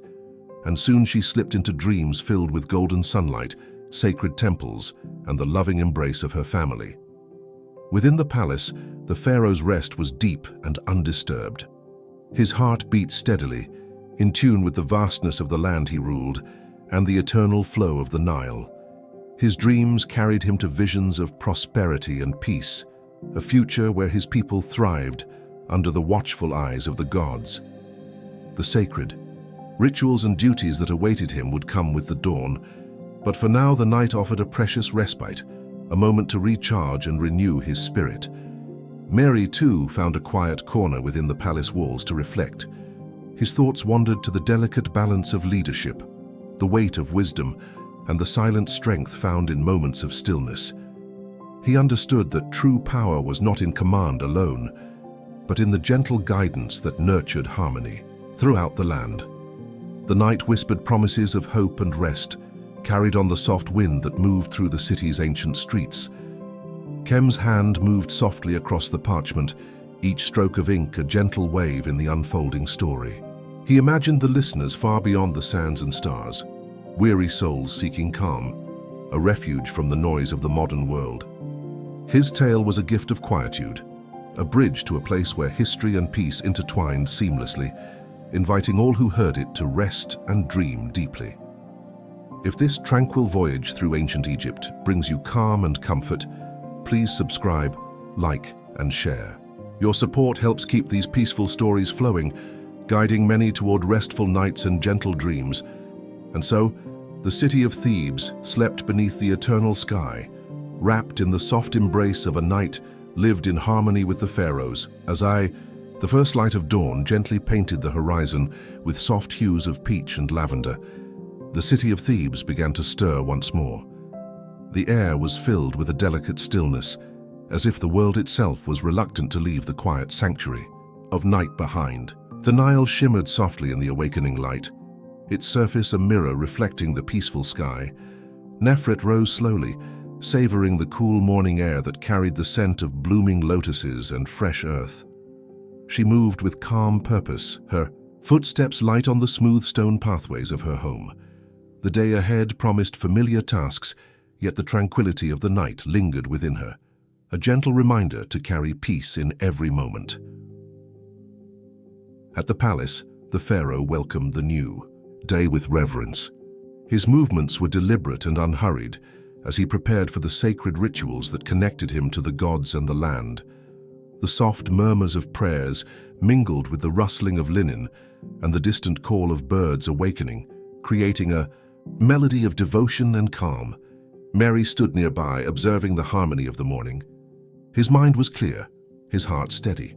S1: and soon she slipped into dreams filled with golden sunlight, sacred temples, and the loving embrace of her family. Within the palace, the pharaoh's rest was deep and undisturbed. His heart beat steadily, in tune with the vastness of the land he ruled and the eternal flow of the Nile. His dreams carried him to visions of prosperity and peace, a future where his people thrived under the watchful eyes of the gods. The sacred rituals and duties that awaited him would come with the dawn, but for now the night offered a precious respite, a moment to recharge and renew his spirit. Mary, too, found a quiet corner within the palace walls to reflect. His thoughts wandered to the delicate balance of leadership, the weight of wisdom, and the silent strength found in moments of stillness. He understood that true power was not in command alone, but in the gentle guidance that nurtured harmony throughout the land. The night whispered promises of hope and rest, carried on the soft wind that moved through the city's ancient streets. Kem's hand moved softly across the parchment, each stroke of ink a gentle wave in the unfolding story. He imagined the listeners far beyond the sands and stars, weary souls seeking calm, a refuge from the noise of the modern world. His tale was a gift of quietude, a bridge to a place where history and peace intertwined seamlessly, inviting all who heard it to rest and dream deeply. If this tranquil voyage through ancient Egypt brings you calm and comfort, please subscribe, like, and share. Your support helps keep these peaceful stories flowing, guiding many toward restful nights and gentle dreams. And so, the city of Thebes slept beneath the eternal sky, wrapped in the soft embrace of a night lived in harmony with the pharaohs, as the first light of dawn gently painted the horizon with soft hues of peach and lavender. The city of Thebes began to stir once more. The air was filled with a delicate stillness, as if the world itself was reluctant to leave the quiet sanctuary of night behind. The Nile shimmered softly in the awakening light, its surface a mirror reflecting the peaceful sky. Nefret rose slowly, savoring the cool morning air that carried the scent of blooming lotuses and fresh earth. She moved with calm purpose, her footsteps light on the smooth stone pathways of her home. The day ahead promised familiar tasks, yet the tranquility of the night lingered within her, a gentle reminder to carry peace in every moment. At the palace, the pharaoh welcomed the new day with reverence. His movements were deliberate and unhurried, as he prepared for the sacred rituals that connected him to the gods and the land. The soft murmurs of prayers mingled with the rustling of linen and the distant call of birds awakening, creating a melody of devotion and calm. Mary stood nearby, observing the harmony of the morning. His mind was clear, his heart steady.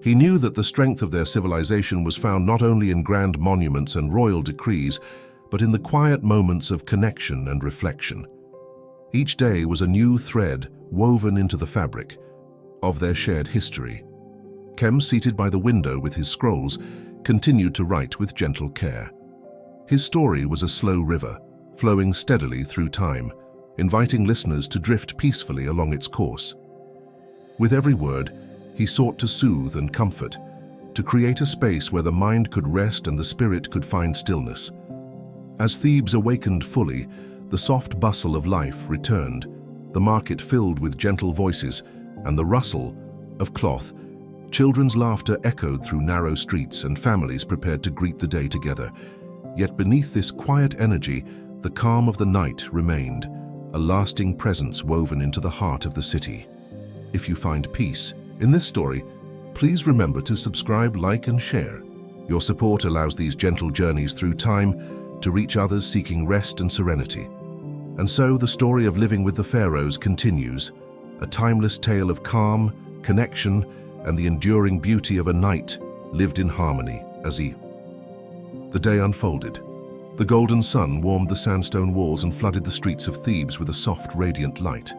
S1: He knew that the strength of their civilization was found not only in grand monuments and royal decrees, but in the quiet moments of connection and reflection. Each day was a new thread woven into the fabric of their shared history. Kem, seated by the window with his scrolls, continued to write with gentle care. His story was a slow river, flowing steadily through time, inviting listeners to drift peacefully along its course. With every word, he sought to soothe and comfort, to create a space where the mind could rest and the spirit could find stillness. As Thebes awakened fully, the soft bustle of life returned, the market filled with gentle voices and the rustle of cloth. Children's laughter echoed through narrow streets and families prepared to greet the day together. Yet beneath this quiet energy, the calm of the night remained, a lasting presence woven into the heart of the city. If you find peace, In this story, please remember to subscribe, like, and share. Your support allows these gentle journeys through time to reach others seeking rest and serenity. And so the story of living with the Pharaohs continues, a timeless tale of calm, connection, and the enduring beauty of a night lived in harmony as the day unfolded. The golden sun warmed the sandstone walls and flooded the streets of Thebes with a soft, radiant light.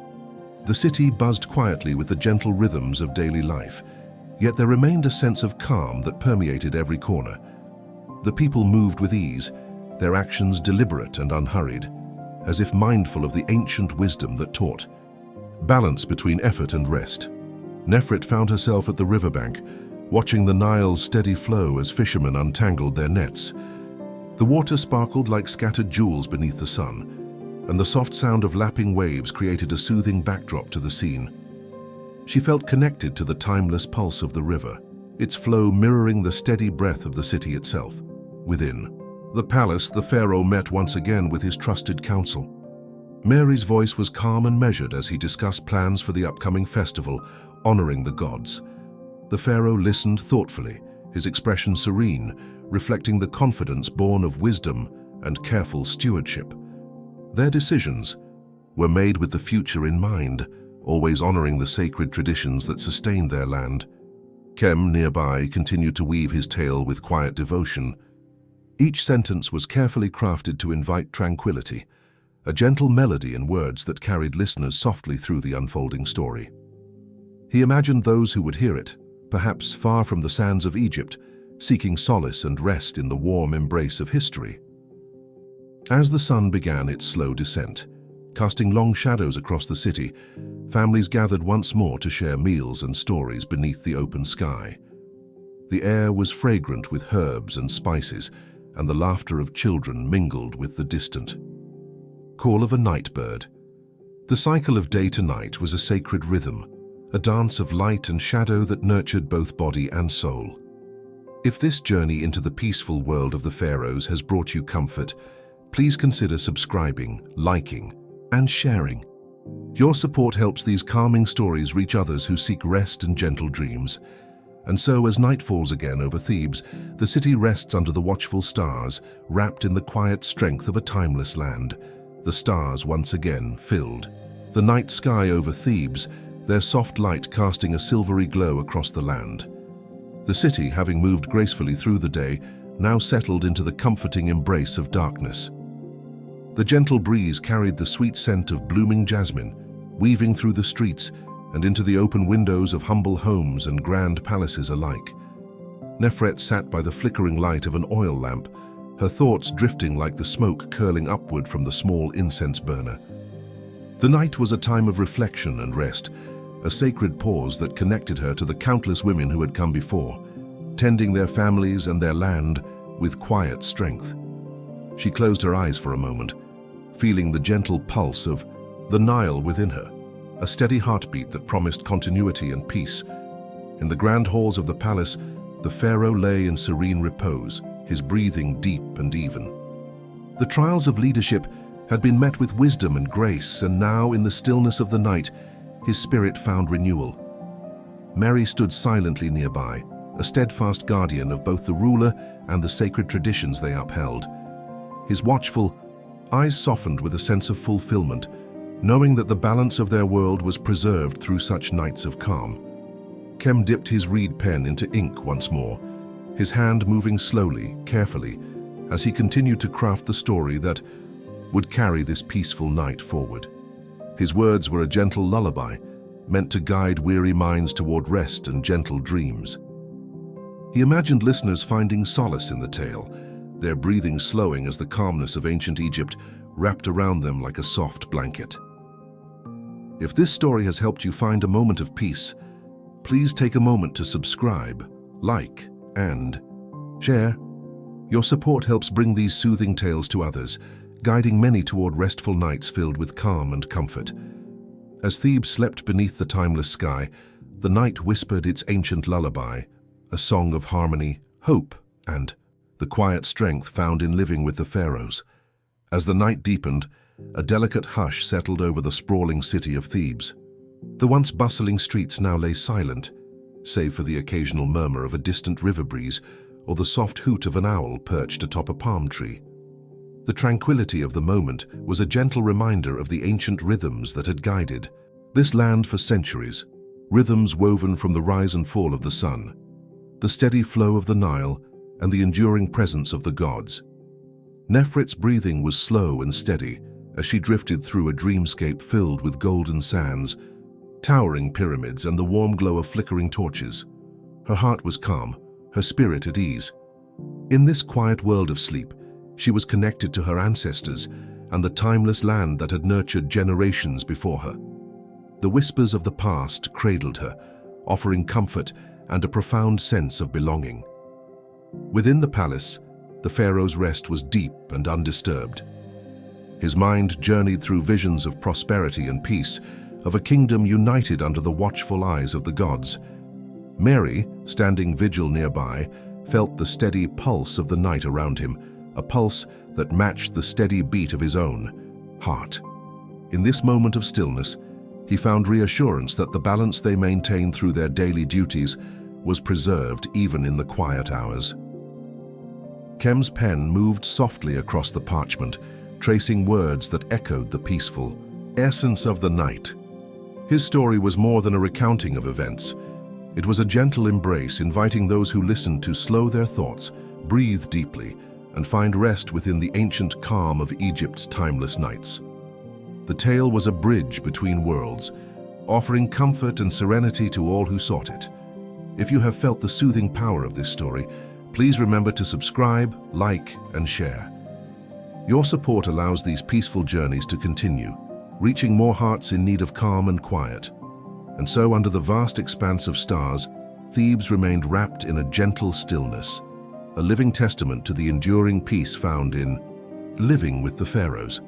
S1: The city buzzed quietly with the gentle rhythms of daily life, yet there remained a sense of calm that permeated every corner. The people moved with ease, their actions deliberate and unhurried, as if mindful of the ancient wisdom that taught balance between effort and rest. Nefret found herself at the riverbank, watching the Nile's steady flow as fishermen untangled their nets. The water sparkled like scattered jewels beneath the sun, and the soft sound of lapping waves created a soothing backdrop to the scene. She felt connected to the timeless pulse of the river, its flow mirroring the steady breath of the city itself. Within the palace, the pharaoh met once again with his trusted council. Mary's voice was calm and measured as he discussed plans for the upcoming festival, honoring the gods. The pharaoh listened thoughtfully, his expression serene, reflecting the confidence born of wisdom and careful stewardship. Their decisions were made with the future in mind, always honoring the sacred traditions that sustained their land. Kem, nearby, continued to weave his tale with quiet devotion. Each sentence was carefully crafted to invite tranquility, a gentle melody in words that carried listeners softly through the unfolding story. He imagined those who would hear it, perhaps far from the sands of Egypt, seeking solace and rest in the warm embrace of history. As the sun began its slow descent, casting long shadows across the city, families gathered once more to share meals and stories beneath the open sky. The air was fragrant with herbs and spices, and the laughter of children mingled with the distant call of a night bird. The cycle of day to night was a sacred rhythm, a dance of light and shadow that nurtured both body and soul. If this journey into the peaceful world of the Pharaohs has brought you comfort, please consider subscribing, liking, and sharing. Your support helps these calming stories reach others who seek rest and gentle dreams. And so, as night falls again over Thebes, the city rests under the watchful stars, wrapped in the quiet strength of a timeless land. The stars once again filled the night sky over Thebes, their soft light casting a silvery glow across the land. The city, having moved gracefully through the day, now settled into the comforting embrace of darkness. The gentle breeze carried the sweet scent of blooming jasmine, weaving through the streets and into the open windows of humble homes and grand palaces alike. Nefret sat by the flickering light of an oil lamp, her thoughts drifting like the smoke curling upward from the small incense burner. The night was a time of reflection and rest, a sacred pause that connected her to the countless women who had come before, tending their families and their land with quiet strength. She closed her eyes for a moment, feeling the gentle pulse of the Nile within her, a steady heartbeat that promised continuity and peace. In the grand halls of the palace, the pharaoh lay in serene repose, his breathing deep and even. The trials of leadership had been met with wisdom and grace, and now, in the stillness of the night, his spirit found renewal. Mary stood silently nearby, a steadfast guardian of both the ruler and the sacred traditions they upheld. His watchful eyes softened with a sense of fulfillment, knowing that the balance of their world was preserved through such nights of calm. Kem dipped his reed pen into ink once more, his hand moving slowly, carefully, as he continued to craft the story that would carry this peaceful night forward. His words were a gentle lullaby, meant to guide weary minds toward rest and gentle dreams. He imagined listeners finding solace in the tale, their breathing slowing as the calmness of ancient Egypt wrapped around them like a soft blanket. If this story has helped you find a moment of peace, please take a moment to subscribe, like, and share. Your support helps bring these soothing tales to others, guiding many toward restful nights filled with calm and comfort. As Thebes slept beneath the timeless sky, the night whispered its ancient lullaby, a song of harmony, hope, and the quiet strength found in living with the Pharaohs. As the night deepened, a delicate hush settled over the sprawling city of Thebes. The once bustling streets now lay silent, save for the occasional murmur of a distant river breeze or the soft hoot of an owl perched atop a palm tree. The tranquility of the moment was a gentle reminder of the ancient rhythms that had guided this land for centuries, rhythms woven from the rise and fall of the sun, the steady flow of the Nile, and the enduring presence of the gods. Nefret's breathing was slow and steady as she drifted through a dreamscape filled with golden sands, towering pyramids, and the warm glow of flickering torches. Her heart was calm, her spirit at ease. In this quiet world of sleep, she was connected to her ancestors and the timeless land that had nurtured generations before her. The whispers of the past cradled her, offering comfort and a profound sense of belonging. Within the palace, the pharaoh's rest was deep and undisturbed. His mind journeyed through visions of prosperity and peace, of a kingdom united under the watchful eyes of the gods. Mary, standing vigil nearby, felt the steady pulse of the night around him, a pulse that matched the steady beat of his own heart. In this moment of stillness, he found reassurance that the balance they maintained through their daily duties was preserved even in the quiet hours. Khem's pen moved softly across the parchment, tracing words that echoed the peaceful essence of the night. His story was more than a recounting of events. It was a gentle embrace, inviting those who listened to slow their thoughts, breathe deeply, and find rest within the ancient calm of Egypt's timeless nights. The tale was a bridge between worlds, offering comfort and serenity to all who sought it. If you have felt the soothing power of this story, please remember to subscribe, like, and share. Your support allows these peaceful journeys to continue, reaching more hearts in need of calm and quiet. And so, under the vast expanse of stars, Thebes remained wrapped in a gentle stillness, a living testament to the enduring peace found in living with the pharaohs.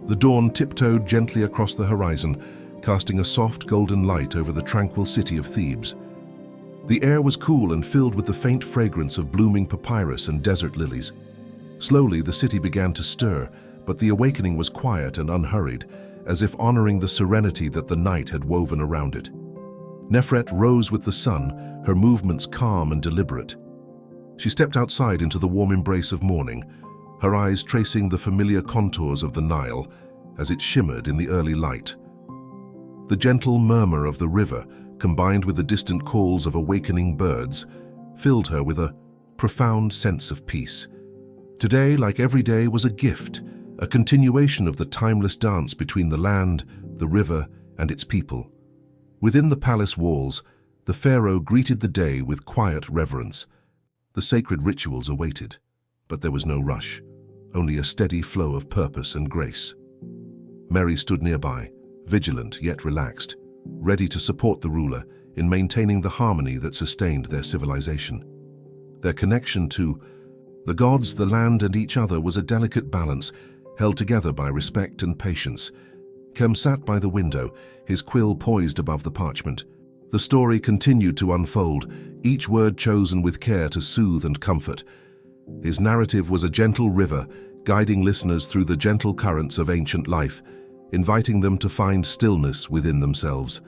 S1: The dawn tiptoed gently across the horizon, casting a soft golden light over the tranquil city of Thebes. The air was cool and filled with the faint fragrance of blooming papyrus and desert lilies. Slowly, the city began to stir, but the awakening was quiet and unhurried, as if honoring the serenity that the night had woven around it. Nefret rose with the sun, her movements calm and deliberate. She stepped outside into the warm embrace of morning, her eyes tracing the familiar contours of the Nile as it shimmered in the early light. The gentle murmur of the river, combined with the distant calls of awakening birds, filled her with a profound sense of peace. Today, like every day, was a gift, a continuation of the timeless dance between the land, the river, and its people. Within the palace walls, the pharaoh greeted the day with quiet reverence. The sacred rituals awaited, but there was no rush, only a steady flow of purpose and grace. Mary stood nearby, vigilant yet relaxed, ready to support the ruler in maintaining the harmony that sustained their civilization. Their connection to the gods, the land, and each other was a delicate balance, held together by respect and patience. Khem sat by the window, his quill poised above the parchment. The story continued to unfold, each word chosen with care to soothe and comfort. His narrative was a gentle river, guiding listeners through the gentle currents of ancient life, inviting them to find stillness within themselves.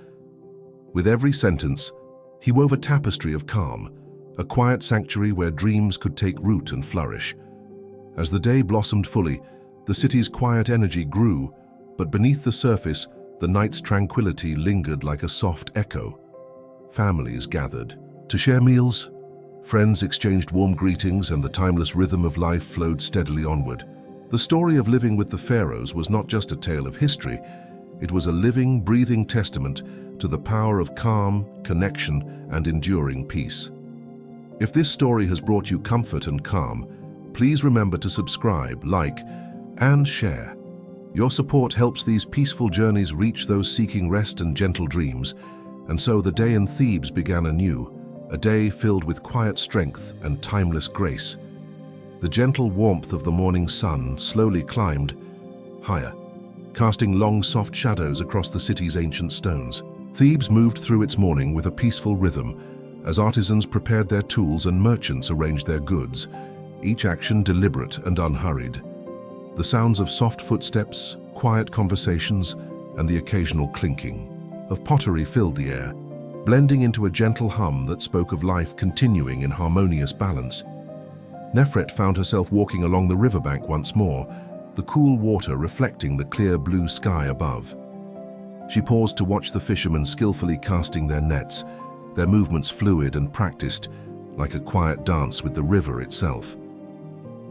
S1: With every sentence, he wove a tapestry of calm, a quiet sanctuary where dreams could take root and flourish. As the day blossomed fully, the city's quiet energy grew, but beneath the surface, the night's tranquility lingered like a soft echo. Families gathered to share meals, friends exchanged warm greetings, and the timeless rhythm of life flowed steadily onward. The story of living with the pharaohs was not just a tale of history, it was a living, breathing testament to the power of calm, connection, and enduring peace. If this story has brought you comfort and calm, please remember to subscribe, like, and share. Your support helps these peaceful journeys reach those seeking rest and gentle dreams, and so the day in Thebes began anew, a day filled with quiet strength and timeless grace. The gentle warmth of the morning sun slowly climbed higher, casting long, soft shadows across the city's ancient stones. Thebes moved through its morning with a peaceful rhythm, as artisans prepared their tools and merchants arranged their goods, each action deliberate and unhurried. The sounds of soft footsteps, quiet conversations, and the occasional clinking of pottery filled the air, blending into a gentle hum that spoke of life continuing in harmonious balance. Nefret found herself walking along the riverbank once more, the cool water reflecting the clear blue sky above. She paused to watch the fishermen skillfully casting their nets, their movements fluid and practiced, like a quiet dance with the river itself.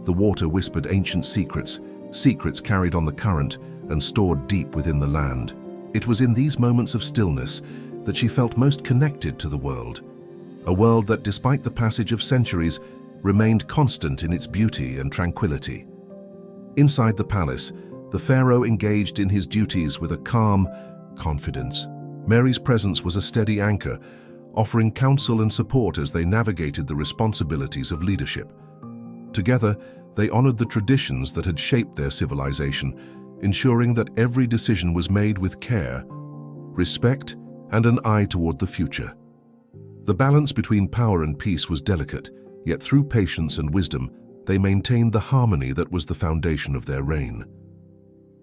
S1: The water whispered ancient secrets, secrets carried on the current and stored deep within the land. It was in these moments of stillness that she felt most connected to the world, a world that, despite the passage of centuries, remained constant in its beauty and tranquility. Inside the palace, the pharaoh engaged in his duties with a calm confidence. Mary's presence was a steady anchor, offering counsel and support as they navigated the responsibilities of leadership. Together, they honored the traditions that had shaped their civilization, ensuring that every decision was made with care, respect, and an eye toward the future. The balance between power and peace was delicate, yet through patience and wisdom, they maintained the harmony that was the foundation of their reign.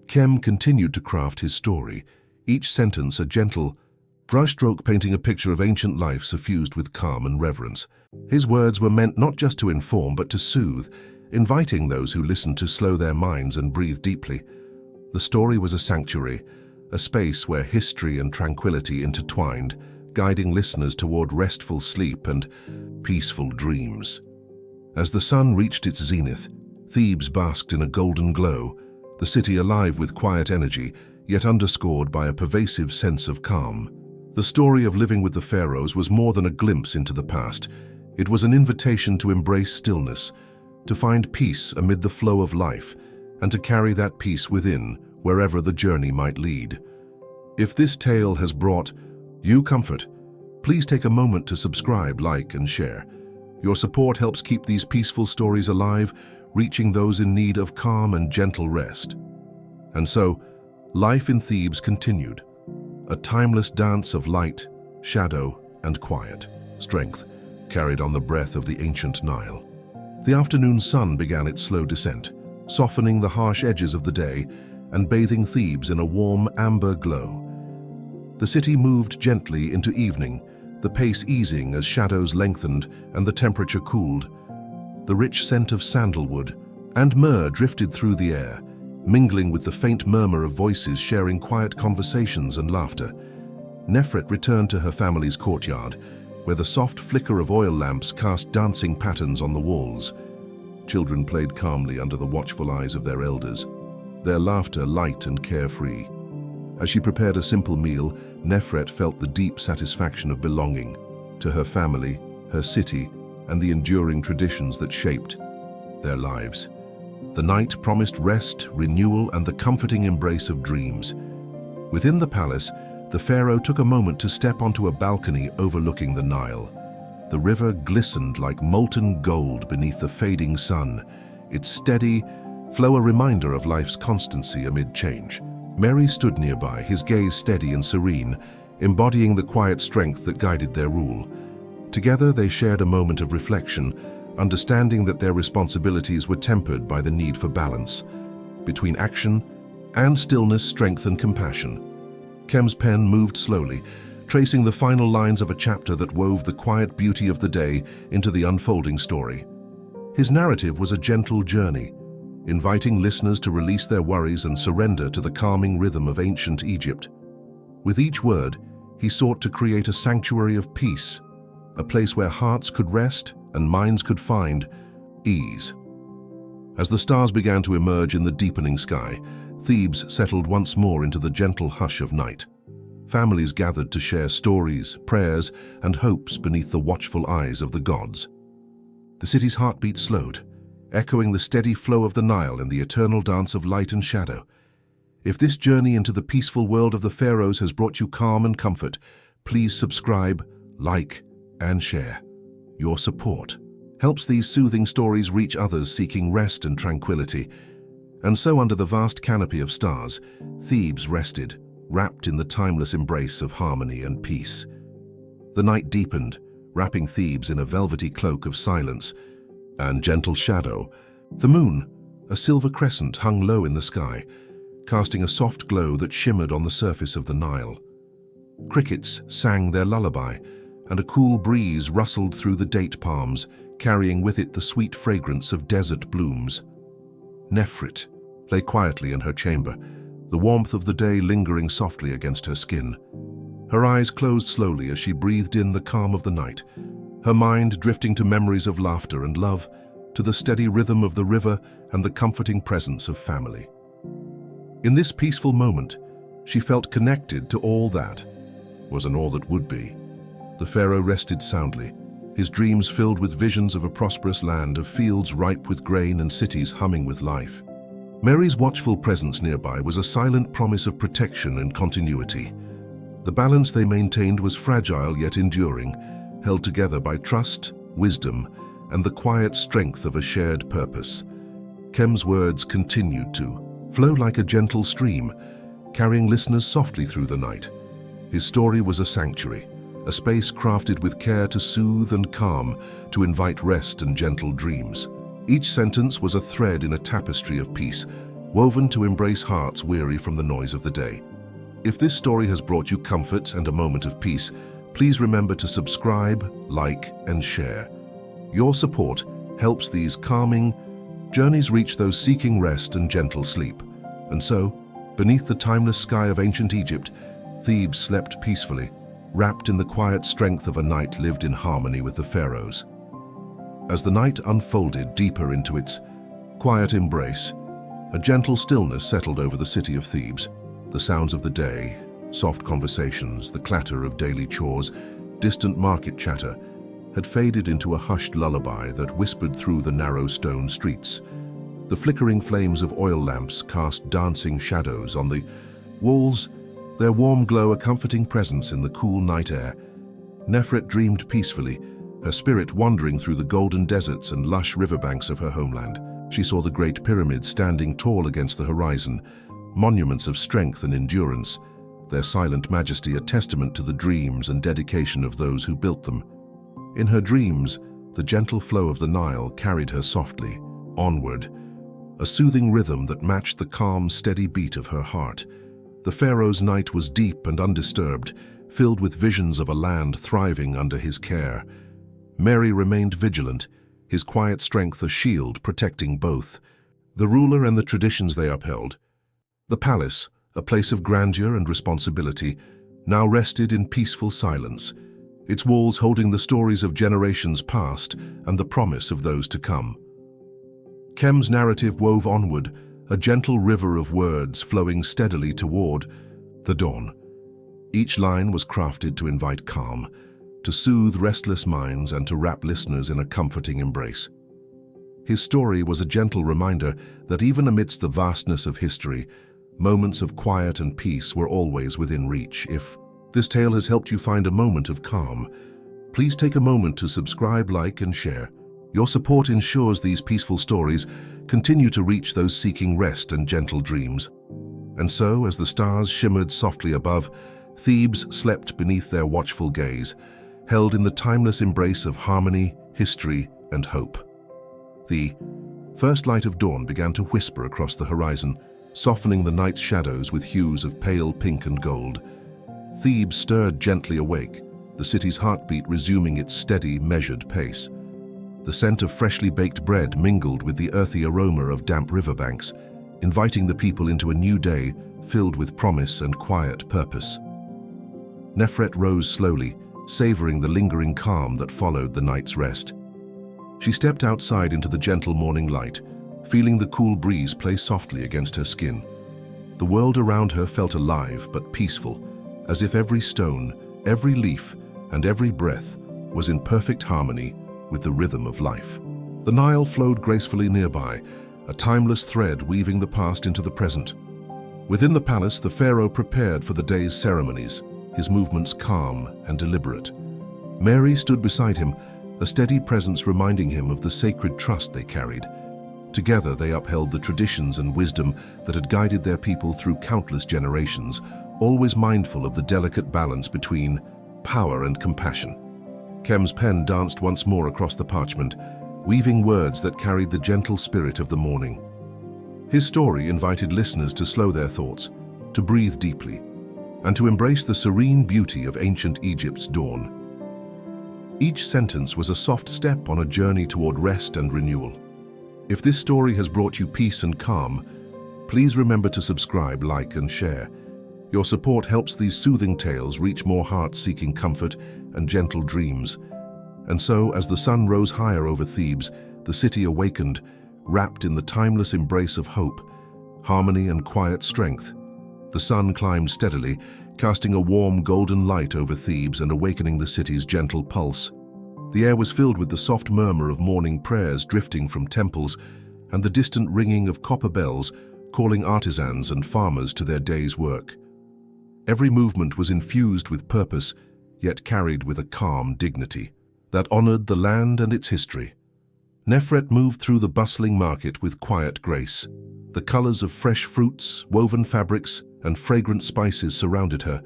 S1: Kem continued to craft his story, each sentence a gentle brushstroke painting a picture of ancient life suffused with calm and reverence. His words were meant not just to inform but to soothe, inviting those who listened to slow their minds and breathe deeply. The story was a sanctuary, a space where history and tranquility intertwined, guiding listeners toward restful sleep and peaceful dreams. As the sun reached its zenith, Thebes basked in a golden glow, the city alive with quiet energy, yet underscored by a pervasive sense of calm. The story of living with the pharaohs was more than a glimpse into the past. It was an invitation to embrace stillness, to find peace amid the flow of life, and to carry that peace within, wherever the journey might lead. If this tale has brought you comfort, please take a moment to subscribe, like, and share. Your support helps keep these peaceful stories alive, reaching those in need of calm and gentle rest. And so, life in Thebes continued, a timeless dance of light, shadow, and quiet. Strength carried on the breath of the ancient Nile. The afternoon sun began its slow descent, softening the harsh edges of the day and bathing Thebes in a warm amber glow. The city moved gently into evening, the pace easing as shadows lengthened and the temperature cooled. The rich scent of sandalwood and myrrh drifted through the air, mingling with the faint murmur of voices sharing quiet conversations and laughter. Nefret returned to her family's courtyard, where the soft flicker of oil lamps cast dancing patterns on the walls. Children played calmly under the watchful eyes of their elders, their laughter light and carefree. As she prepared a simple meal, Nefret felt the deep satisfaction of belonging to her family, her city, and the enduring traditions that shaped their lives. The night promised rest, renewal, and the comforting embrace of dreams. Within the palace, the pharaoh took a moment to step onto a balcony overlooking the Nile. The river glistened like molten gold beneath the fading sun, its steady flow a reminder of life's constancy amid change. Mary stood nearby, his gaze steady and serene, embodying the quiet strength that guided their rule. Together they shared a moment of reflection, understanding that their responsibilities were tempered by the need for balance between action and stillness, strength and compassion. Kem's pen moved slowly, tracing the final lines of a chapter that wove the quiet beauty of the day into the unfolding story. His narrative was a gentle journey, inviting listeners to release their worries and surrender to the calming rhythm of ancient Egypt. With each word, he sought to create a sanctuary of peace, a place where hearts could rest and minds could find ease. As the stars began to emerge in the deepening sky, Thebes settled once more into the gentle hush of night. Families gathered to share stories, prayers, and hopes beneath the watchful eyes of the gods. The city's heartbeat slowed, echoing the steady flow of the Nile and the eternal dance of light and shadow. If this journey into the peaceful world of the pharaohs has brought you calm and comfort, please subscribe, like, and share. Your support helps these soothing stories reach others seeking rest and tranquility. And so, under the vast canopy of stars, Thebes rested, wrapped in the timeless embrace of harmony and peace. The night deepened, wrapping Thebes in a velvety cloak of silence and gentle shadow. The moon, a silver crescent, hung low in the sky, casting a soft glow that shimmered on the surface of the Nile. Crickets sang their lullaby, and a cool breeze rustled through the date palms, carrying with it the sweet fragrance of desert blooms. Nefrit lay quietly in her chamber, the warmth of the day lingering softly against her skin. Her eyes closed slowly as she breathed in the calm of the night, her mind drifting to memories of laughter and love, to the steady rhythm of the river and the comforting presence of family. In this peaceful moment, she felt connected to all that was and all that would be. The pharaoh rested soundly, his dreams filled with visions of a prosperous land, of fields ripe with grain and cities humming with life. Mary's watchful presence nearby was a silent promise of protection and continuity. The balance they maintained was fragile yet enduring, held together by trust, wisdom, and the quiet strength of a shared purpose. Kem's words continued to flow like a gentle stream, carrying listeners softly through the night. His story was a sanctuary, a space crafted with care to soothe and calm, to invite rest and gentle dreams. Each sentence was a thread in a tapestry of peace, woven to embrace hearts weary from the noise of the day. If this story has brought you comfort and a moment of peace, please remember to subscribe, like, and share. Your support helps these calming journeys reach those seeking rest and gentle sleep. And so, beneath the timeless sky of ancient Egypt, Thebes slept peacefully, wrapped in the quiet strength of a night lived in harmony with the pharaohs. As the night unfolded deeper into its quiet embrace, a gentle stillness settled over the city of Thebes. The sounds of the day, soft conversations, the clatter of daily chores, distant market chatter, had faded into a hushed lullaby that whispered through the narrow stone streets. The flickering flames of oil lamps cast dancing shadows on the walls, their warm glow a comforting presence in the cool night air. Nefret dreamed peacefully, her spirit wandering through the golden deserts and lush riverbanks of her homeland. She saw the great pyramids standing tall against the horizon, monuments of strength and endurance, their silent majesty a testament to the dreams and dedication of those who built them. In her dreams, the gentle flow of the Nile carried her softly, onward, a soothing rhythm that matched the calm, steady beat of her heart. The pharaoh's night was deep and undisturbed, filled with visions of a land thriving under his care. Mary remained vigilant, his quiet strength a shield protecting both the ruler and the traditions they upheld. The palace, a place of grandeur and responsibility, now rested in peaceful silence, its walls holding the stories of generations past and the promise of those to come. Kem's narrative wove onward, a gentle river of words flowing steadily toward the dawn. Each line was crafted to invite calm, to soothe restless minds and to wrap listeners in a comforting embrace. His story was a gentle reminder that even amidst the vastness of history, moments of quiet and peace were always within reach. If this tale has helped you find a moment of calm, please take a moment to subscribe, like, and share. Your support ensures these peaceful stories continue to reach those seeking rest and gentle dreams. And so, as the stars shimmered softly above, Thebes slept beneath their watchful gaze, held in the timeless embrace of harmony, history, and hope. The first light of dawn began to whisper across the horizon, softening the night's shadows with hues of pale pink and gold. Thebes stirred gently awake, the city's heartbeat resuming its steady, measured pace. The scent of freshly baked bread mingled with the earthy aroma of damp riverbanks, inviting the people into a new day filled with promise and quiet purpose. Nefret rose slowly, savoring the lingering calm that followed the night's rest. She stepped outside into the gentle morning light, feeling the cool breeze play softly against her skin. The world around her felt alive but peaceful, as if every stone, every leaf, and every breath was in perfect harmony with the rhythm of life. The Nile flowed gracefully nearby, a timeless thread weaving the past into the present. Within the palace, the pharaoh prepared for the day's ceremonies, his movements calm and deliberate. Mary stood beside him, a steady presence reminding him of the sacred trust they carried. Together they upheld the traditions and wisdom that had guided their people through countless generations, always mindful of the delicate balance between power and compassion. Kem's pen danced once more across the parchment, weaving words that carried the gentle spirit of the morning. His story invited listeners to slow their thoughts, to breathe deeply, and to embrace the serene beauty of ancient Egypt's dawn. Each sentence was a soft step on a journey toward rest and renewal. If this story has brought you peace and calm, please remember to subscribe, like, and share. Your support helps these soothing tales reach more hearts seeking comfort and gentle dreams. And so, as the sun rose higher over Thebes, the city awakened, wrapped in the timeless embrace of hope, harmony, and quiet strength. The sun climbed steadily, casting a warm golden light over Thebes and awakening the city's gentle pulse. The air was filled with the soft murmur of morning prayers drifting from temples and the distant ringing of copper bells calling artisans and farmers to their day's work. Every movement was infused with purpose, yet carried with a calm dignity that honored the land and its history. Nefret moved through the bustling market with quiet grace. The colors of fresh fruits, woven fabrics, and fragrant spices surrounded her,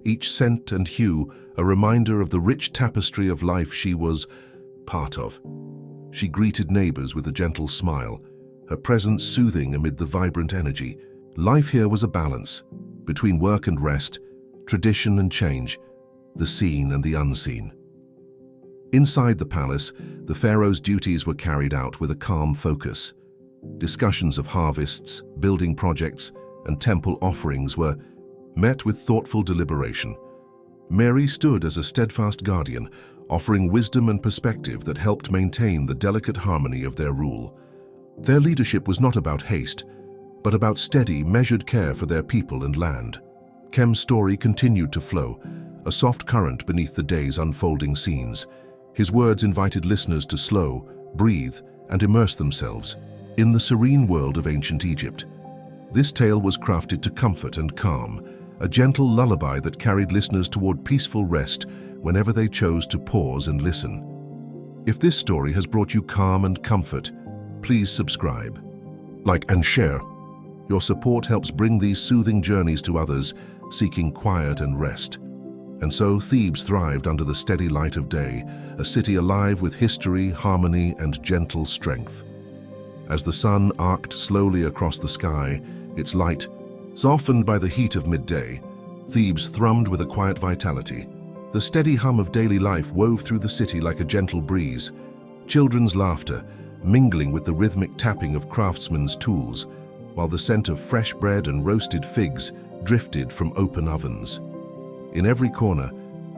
S1: each scent and hue a reminder of the rich tapestry of life she was part of. She greeted neighbors with a gentle smile, her presence soothing amid the vibrant energy. Life here was a balance between work and rest, tradition and change, the seen and the unseen. Inside the palace, the pharaoh's duties were carried out with a calm focus. Discussions of harvests, building projects, and temple offerings were met with thoughtful deliberation. Mary stood as a steadfast guardian, offering wisdom and perspective that helped maintain the delicate harmony of their rule. Their leadership was not about haste, but about steady, measured care for their people and land. Khem's story continued to flow, a soft current beneath the day's unfolding scenes. His words invited listeners to slow, breathe, and immerse themselves in the serene world of ancient Egypt. This tale was crafted to comfort and calm, a gentle lullaby that carried listeners toward peaceful rest whenever they chose to pause and listen. If this story has brought you calm and comfort, please subscribe, like, and share. Your support helps bring these soothing journeys to others seeking quiet and rest. And so Thebes thrived under the steady light of day, a city alive with history, harmony, and gentle strength. As the sun arced slowly across the sky, its light, softened by the heat of midday, Thebes thrummed with a quiet vitality. The steady hum of daily life wove through the city like a gentle breeze, children's laughter mingling with the rhythmic tapping of craftsmen's tools, while the scent of fresh bread and roasted figs drifted from open ovens. In every corner,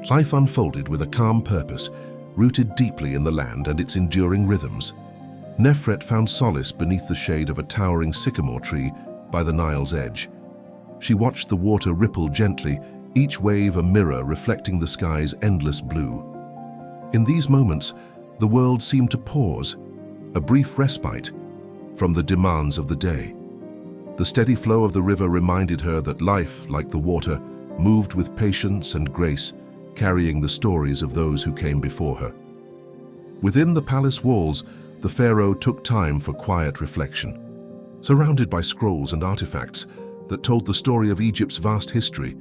S1: life unfolded with a calm purpose, rooted deeply in the land and its enduring rhythms. Nefret found solace beneath the shade of a towering sycamore tree by the Nile's edge. She watched the water ripple gently, each wave a mirror reflecting the sky's endless blue. In these moments, the world seemed to pause, a brief respite from the demands of the day. The steady flow of the river reminded her that life, like the water, moved with patience and grace, carrying the stories of those who came before her. Within the palace walls, the pharaoh took time for quiet reflection. Surrounded by scrolls and artifacts that told the story of Egypt's vast history,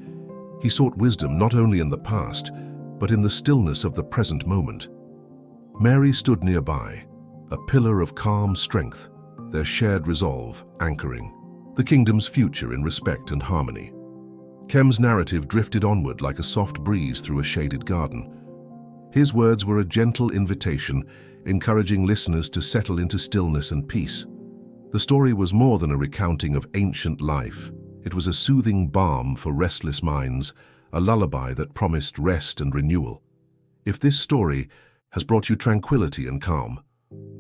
S1: he sought wisdom not only in the past, but in the stillness of the present moment. Mary stood nearby, a pillar of calm strength, their shared resolve anchoring the kingdom's future in respect and harmony. Khem's narrative drifted onward like a soft breeze through a shaded garden. His words were a gentle invitation, encouraging listeners to settle into stillness and peace. The story was more than a recounting of ancient life. It was a soothing balm for restless minds, a lullaby that promised rest and renewal. If this story has brought you tranquility and calm,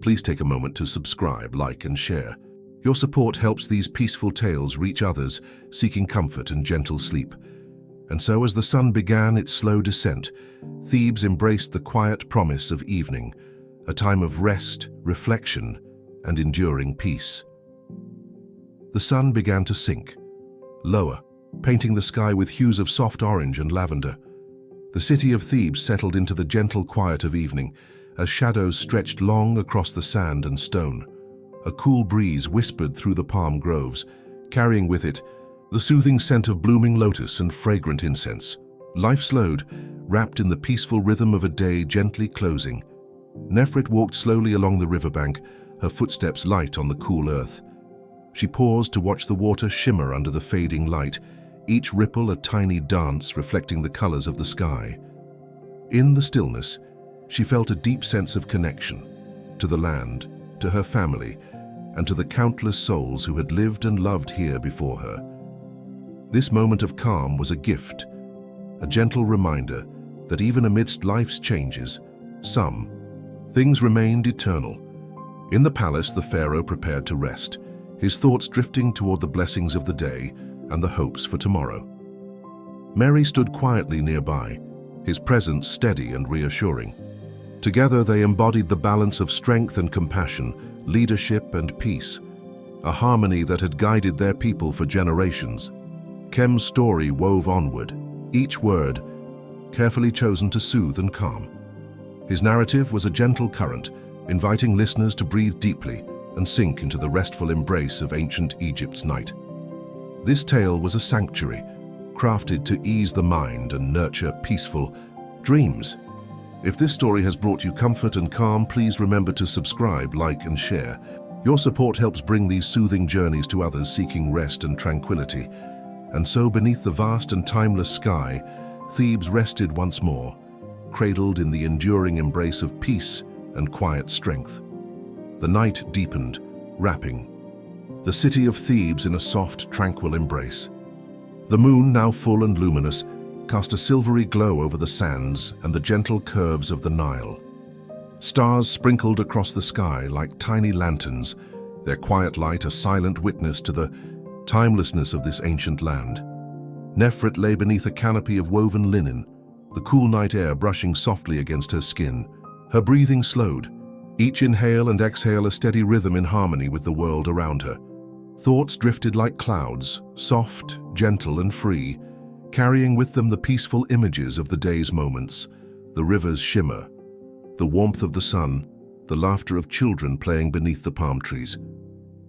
S1: please take a moment to subscribe, like, and share. Your support helps these peaceful tales reach others seeking comfort and gentle sleep. And so as the sun began its slow descent, Thebes embraced the quiet promise of evening, a time of rest, reflection, and enduring peace. The sun began to sink, lower, painting the sky with hues of soft orange and lavender. The city of Thebes settled into the gentle quiet of evening, as shadows stretched long across the sand and stone. A cool breeze whispered through the palm groves, carrying with it the soothing scent of blooming lotus and fragrant incense. Life slowed, wrapped in the peaceful rhythm of a day gently closing. Nefret walked slowly along the riverbank, her footsteps light on the cool earth. She paused to watch the water shimmer under the fading light, each ripple a tiny dance reflecting the colors of the sky. In the stillness, she felt a deep sense of connection to the land, to her family, and to the countless souls who had lived and loved here before her. This moment of calm was a gift, a gentle reminder that even amidst life's changes, some things remained eternal. In the palace, the pharaoh prepared to rest, his thoughts drifting toward the blessings of the day and the hopes for tomorrow. Mary stood quietly nearby, his presence steady and reassuring. Together they embodied the balance of strength and compassion, leadership and peace, a harmony that had guided their people for generations. Khem's story wove onward, each word carefully chosen to soothe and calm. His narrative was a gentle current, inviting listeners to breathe deeply and sink into the restful embrace of ancient Egypt's night. This tale was a sanctuary, crafted to ease the mind and nurture peaceful dreams. If this story has brought you comfort and calm, please remember to subscribe, like, and share. Your support helps bring these soothing journeys to others seeking rest and tranquility. And so, beneath the vast and timeless sky, Thebes rested once more, cradled in the enduring embrace of peace and quiet strength. The night deepened, wrapping the city of Thebes in a soft, tranquil embrace. The moon, now full and luminous, cast a silvery glow over the sands and the gentle curves of the Nile. Stars sprinkled across the sky like tiny lanterns, their quiet light a silent witness to the timelessness of this ancient land. Nefret lay beneath a canopy of woven linen, the cool night air brushing softly against her skin. Her breathing slowed, each inhale and exhale a steady rhythm in harmony with the world around her. Thoughts drifted like clouds, soft, gentle, and free, carrying with them the peaceful images of the day's moments, the river's shimmer, the warmth of the sun, the laughter of children playing beneath the palm trees.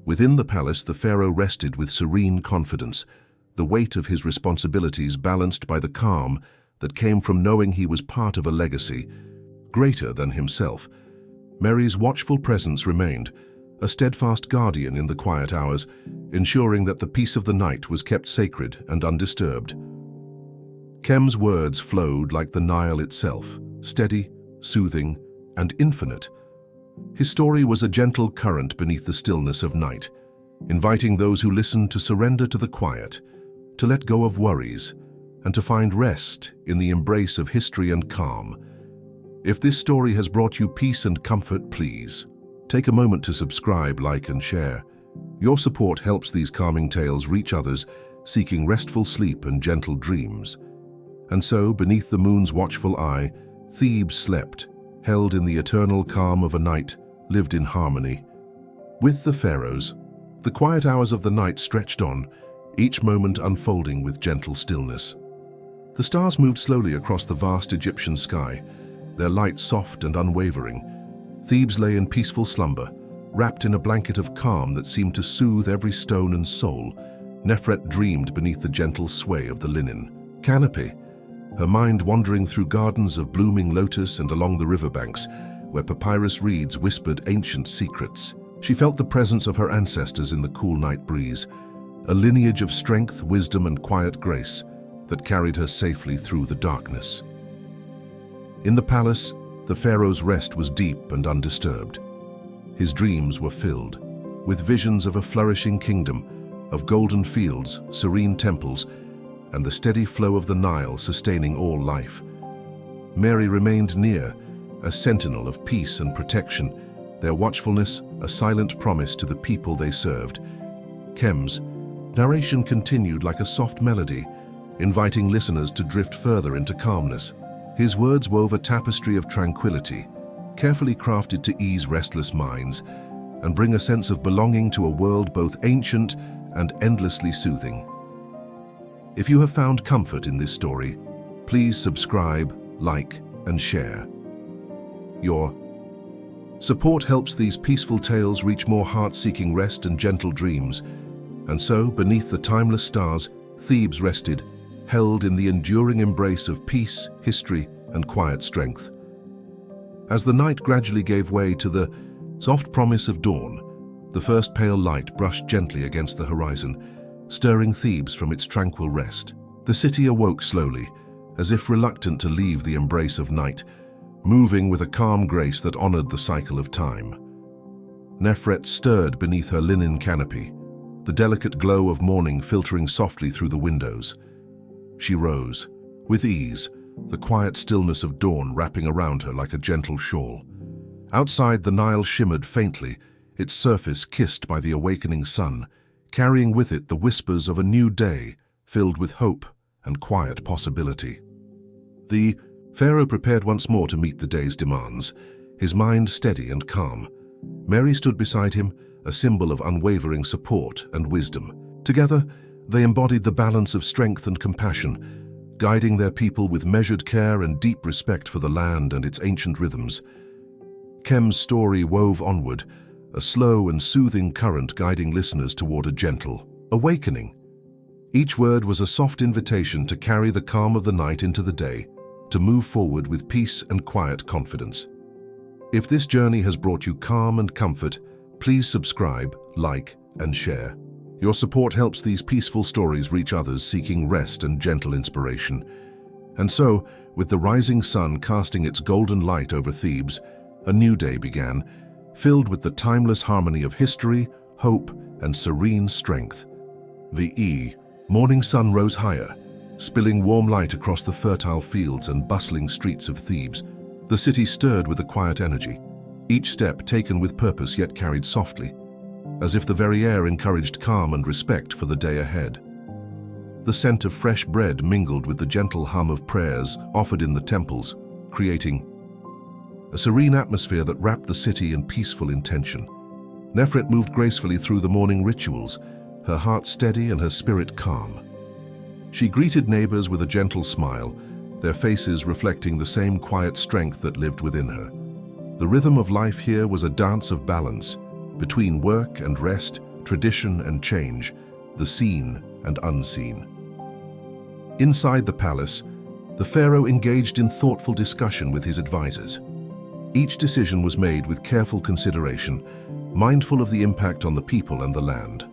S1: Within the palace, the pharaoh rested with serene confidence, the weight of his responsibilities balanced by the calm that came from knowing he was part of a legacy greater than himself. Mary's watchful presence remained, a steadfast guardian in the quiet hours, ensuring that the peace of the night was kept sacred and undisturbed. Khem's words flowed like the Nile itself, steady, soothing, and infinite. His story was a gentle current beneath the stillness of night, inviting those who listened to surrender to the quiet, to let go of worries, and to find rest in the embrace of history and calm. If this story has brought you peace and comfort, please take a moment to subscribe, like, and share. Your support helps these calming tales reach others seeking restful sleep and gentle dreams. And so, beneath the moon's watchful eye, Thebes slept, held in the eternal calm of a night lived in harmony. With the pharaohs, the quiet hours of the night stretched on, each moment unfolding with gentle stillness. The stars moved slowly across the vast Egyptian sky, their light soft and unwavering. Thebes lay in peaceful slumber, wrapped in a blanket of calm that seemed to soothe every stone and soul. Nefret dreamed beneath the gentle sway of the linen canopy, her mind wandering through gardens of blooming lotus and along the riverbanks, where papyrus reeds whispered ancient secrets. She felt the presence of her ancestors in the cool night breeze, a lineage of strength, wisdom, and quiet grace that carried her safely through the darkness. In the palace, the pharaoh's rest was deep and undisturbed. His dreams were filled with visions of a flourishing kingdom, of golden fields, serene temples, and the steady flow of the Nile sustaining all life. Mary remained near, a sentinel of peace and protection, their watchfulness a silent promise to the people they served. Khem's narration continued like a soft melody, inviting listeners to drift further into calmness. His words wove a tapestry of tranquility, carefully crafted to ease restless minds and bring a sense of belonging to a world both ancient and endlessly soothing. If you have found comfort in this story, please subscribe, like, and share. Your support helps these peaceful tales reach more heart-seeking rest and gentle dreams. And so, beneath the timeless stars, Thebes rested, held in the enduring embrace of peace, history, and quiet strength. As the night gradually gave way to the soft promise of dawn, the first pale light brushed gently against the horizon, stirring Thebes from its tranquil rest. The city awoke slowly, as if reluctant to leave the embrace of night, moving with a calm grace that honored the cycle of time. Nefret stirred beneath her linen canopy, the delicate glow of morning filtering softly through the windows. She rose, with ease, the quiet stillness of dawn wrapping around her like a gentle shawl. Outside, the Nile shimmered faintly, its surface kissed by the awakening sun, carrying with it the whispers of a new day filled with hope and quiet possibility. The Pharaoh prepared once more to meet the day's demands, his mind steady and calm. Mary stood beside him, a symbol of unwavering support and wisdom. Together, they embodied the balance of strength and compassion, guiding their people with measured care and deep respect for the land and its ancient rhythms. Khem's story wove onward, a slow and soothing current guiding listeners toward a gentle awakening. Each word was a soft invitation to carry the calm of the night into the day, to move forward with peace and quiet confidence. If this journey has brought you calm and comfort, please subscribe, like, and share. Your support helps these peaceful stories reach others seeking rest and gentle inspiration. And so, with the rising sun casting its golden light over Thebes, a new day began, filled with the timeless harmony of history, hope, and serene strength. The morning sun rose higher, spilling warm light across the fertile fields and bustling streets of Thebes. The city stirred with a quiet energy, each step taken with purpose yet carried softly, as if the very air encouraged calm and respect for the day ahead. The scent of fresh bread mingled with the gentle hum of prayers offered in the temples, creating a serene atmosphere that wrapped the city in peaceful intention. Nefret moved gracefully through the morning rituals, her heart steady and her spirit calm. She greeted neighbors with a gentle smile, their faces reflecting the same quiet strength that lived within her. The rhythm of life here was a dance of balance, between work and rest, tradition and change, the seen and unseen. Inside the palace, the pharaoh engaged in thoughtful discussion with his advisors. Each decision was made with careful consideration, mindful of the impact on the people and the land.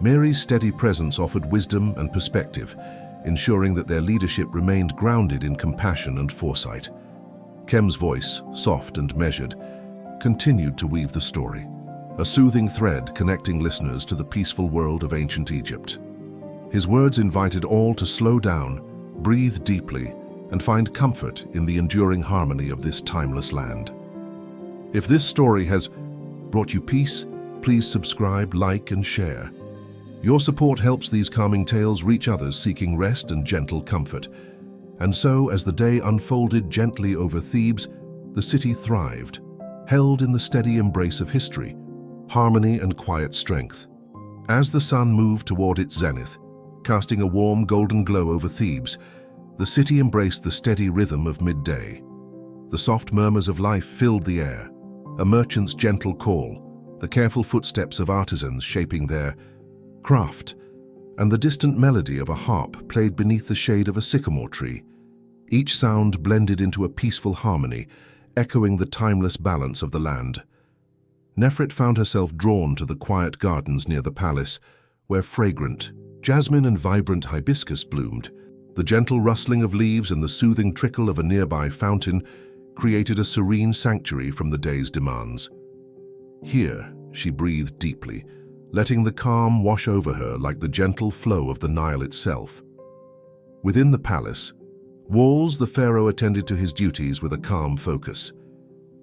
S1: Mary's steady presence offered wisdom and perspective, ensuring that their leadership remained grounded in compassion and foresight. Khem's voice, soft and measured, continued to weave the story, a soothing thread connecting listeners to the peaceful world of ancient Egypt. His words invited all to slow down, breathe deeply, and find comfort in the enduring harmony of this timeless land. If this story has brought you peace, please subscribe, like, and share. Your support helps these calming tales reach others seeking rest and gentle comfort. And so, as the day unfolded gently over Thebes, the city thrived, held in the steady embrace of history, harmony, and quiet strength. As the sun moved toward its zenith, casting a warm golden glow over Thebes, the city embraced the steady rhythm of midday. The soft murmurs of life filled the air, a merchant's gentle call, the careful footsteps of artisans shaping their craft, and the distant melody of a harp played beneath the shade of a sycamore tree. Each sound blended into a peaceful harmony, echoing the timeless balance of the land. Nefret found herself drawn to the quiet gardens near the palace, where fragrant jasmine and vibrant hibiscus bloomed. The gentle rustling of leaves and the soothing trickle of a nearby fountain created a serene sanctuary from the day's demands. Here, she breathed deeply, letting the calm wash over her like the gentle flow of the Nile itself. Within the palace walls, the pharaoh attended to his duties with a calm focus.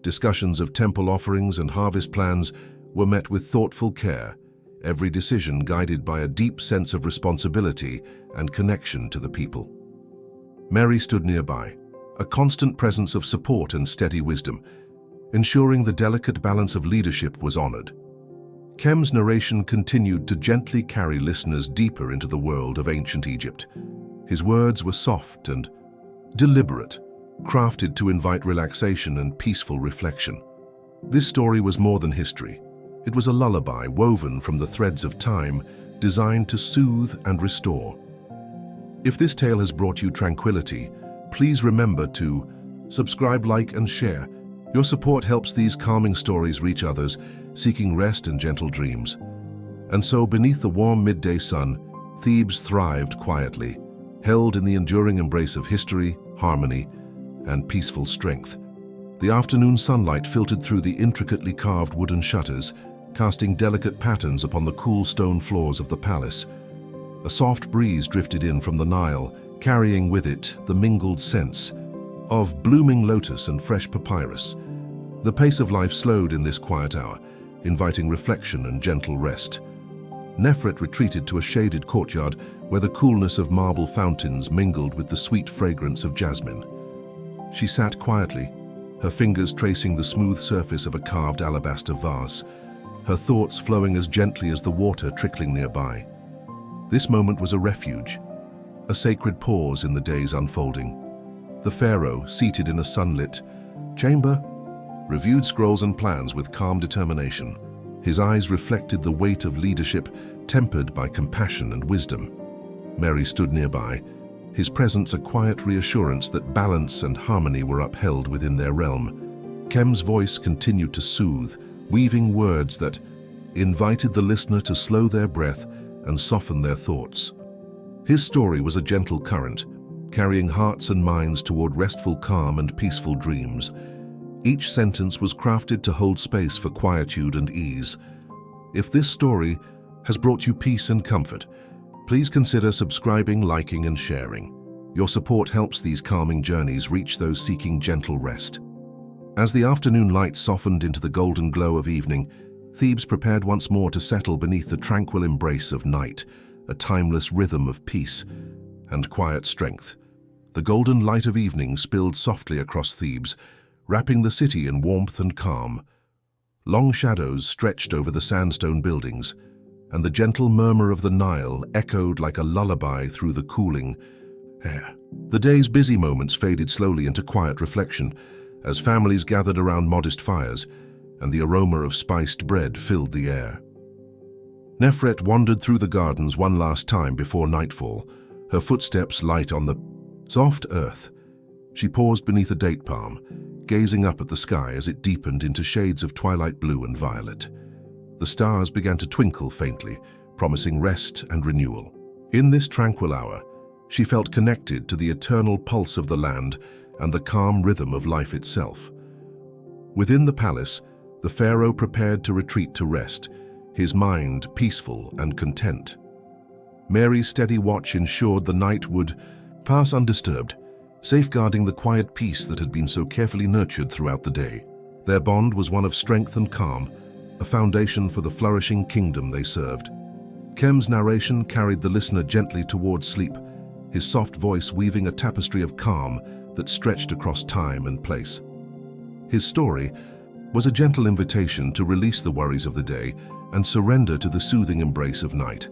S1: Discussions of temple offerings and harvest plans were met with thoughtful care, every decision guided by a deep sense of responsibility and connection to the people. Mary stood nearby, a constant presence of support and steady wisdom, ensuring the delicate balance of leadership was honored. Khem's narration continued to gently carry listeners deeper into the world of ancient Egypt. His words were soft and deliberate, crafted to invite relaxation and peaceful reflection. This story was more than history. It was a lullaby woven from the threads of time, designed to soothe and restore. If this tale has brought you tranquility, please remember to subscribe, like, and share. Your support helps these calming stories reach others seeking rest and gentle dreams. And so, beneath the warm midday sun, Thebes thrived quietly, held in the enduring embrace of history, harmony, and peaceful strength. The afternoon sunlight filtered through the intricately carved wooden shutters, casting delicate patterns upon the cool stone floors of the palace. A soft breeze drifted in from the Nile, carrying with it the mingled scents of blooming lotus and fresh papyrus. The pace of life slowed in this quiet hour, inviting reflection and gentle rest. Nefret retreated to a shaded courtyard where the coolness of marble fountains mingled with the sweet fragrance of jasmine. She sat quietly, her fingers tracing the smooth surface of a carved alabaster vase, her thoughts flowing as gently as the water trickling nearby. This moment was a refuge, a sacred pause in the day's unfolding. The pharaoh, seated in a sunlit chamber, reviewed scrolls and plans with calm determination. His eyes reflected the weight of leadership, tempered by compassion and wisdom. Mary stood nearby, his presence a quiet reassurance that balance and harmony were upheld within their realm. Kem's voice continued to soothe, weaving words that invited the listener to slow their breath and soften their thoughts. His story was a gentle current, carrying hearts and minds toward restful calm and peaceful dreams. Each sentence was crafted to hold space for quietude and ease. If this story has brought you peace and comfort, please consider subscribing, liking, and sharing. Your support helps these calming journeys reach those seeking gentle rest. As the afternoon light softened into the golden glow of evening, Thebes prepared once more to settle beneath the tranquil embrace of night, a timeless rhythm of peace and quiet strength. The golden light of evening spilled softly across Thebes, wrapping the city in warmth and calm. Long shadows stretched over the sandstone buildings, and the gentle murmur of the Nile echoed like a lullaby through the cooling air. The day's busy moments faded slowly into quiet reflection as families gathered around modest fires, and the aroma of spiced bread filled the air. Nefret wandered through the gardens one last time before nightfall, her footsteps light on the soft earth. She paused beneath a date palm, gazing up at the sky as it deepened into shades of twilight blue and violet. The stars began to twinkle faintly, promising rest and renewal. In this tranquil hour, she felt connected to the eternal pulse of the land and the calm rhythm of life itself. Within the palace, the pharaoh prepared to retreat to rest, his mind peaceful and content. Mary's steady watch ensured the night would pass undisturbed, safeguarding the quiet peace that had been so carefully nurtured throughout the day. Their bond was one of strength and calm, a foundation for the flourishing kingdom they served. Kem's narration carried the listener gently towards sleep, his soft voice weaving a tapestry of calm that stretched across time and place. His story was a gentle invitation to release the worries of the day and surrender to the soothing embrace of night.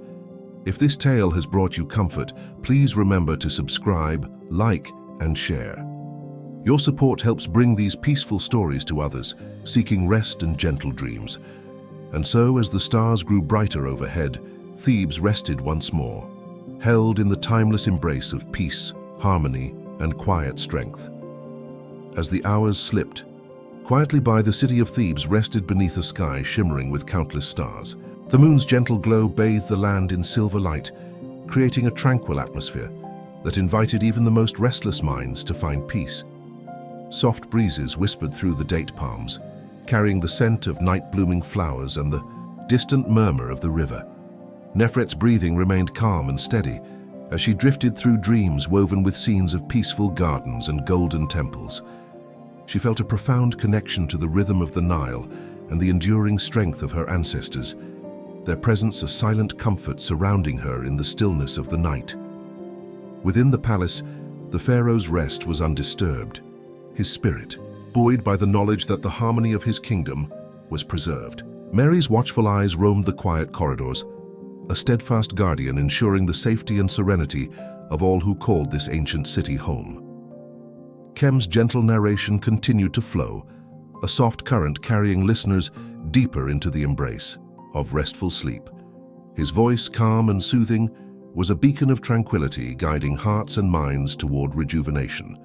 S1: If this tale has brought you comfort, please remember to subscribe, like, and share. Your support helps bring these peaceful stories to others, seeking rest and gentle dreams. And so, as the stars grew brighter overhead, Thebes rested once more, held in the timeless embrace of peace, harmony, and quiet strength. As the hours slipped quietly by, the city of Thebes rested beneath a sky shimmering with countless stars. The moon's gentle glow bathed the land in silver light, creating a tranquil atmosphere that invited even the most restless minds to find peace. Soft breezes whispered through the date palms, carrying the scent of night-blooming flowers and the distant murmur of the river. Nefret's breathing remained calm and steady as she drifted through dreams woven with scenes of peaceful gardens and golden temples. She felt a profound connection to the rhythm of the Nile and the enduring strength of her ancestors, their presence a silent comfort surrounding her in the stillness of the night. Within the palace, the pharaoh's rest was undisturbed, his spirit buoyed by the knowledge that the harmony of his kingdom was preserved. Mary's watchful eyes roamed the quiet corridors, a steadfast guardian ensuring the safety and serenity of all who called this ancient city home. Kem's gentle narration continued to flow, a soft current carrying listeners deeper into the embrace of restful sleep. His voice, calm and soothing, was a beacon of tranquility guiding hearts and minds toward rejuvenation.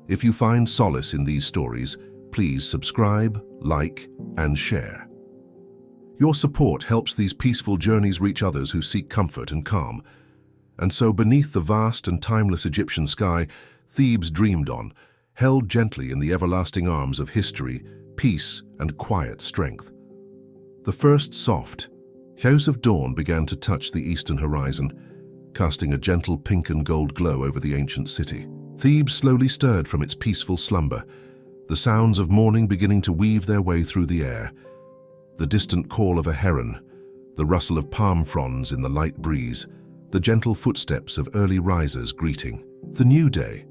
S1: If you find solace in these stories, please subscribe, like, and share. Your support helps these peaceful journeys reach others who seek comfort and calm. And so beneath the vast and timeless Egyptian sky, Thebes dreamed on, held gently in the everlasting arms of history, peace, and quiet strength. The first soft hues of dawn began to touch the eastern horizon, casting a gentle pink and gold glow over the ancient city. Thebes slowly stirred from its peaceful slumber, the sounds of morning beginning to weave their way through the air. The distant call of a heron, the rustle of palm fronds in the light breeze, the gentle footsteps of early risers greeting the new day.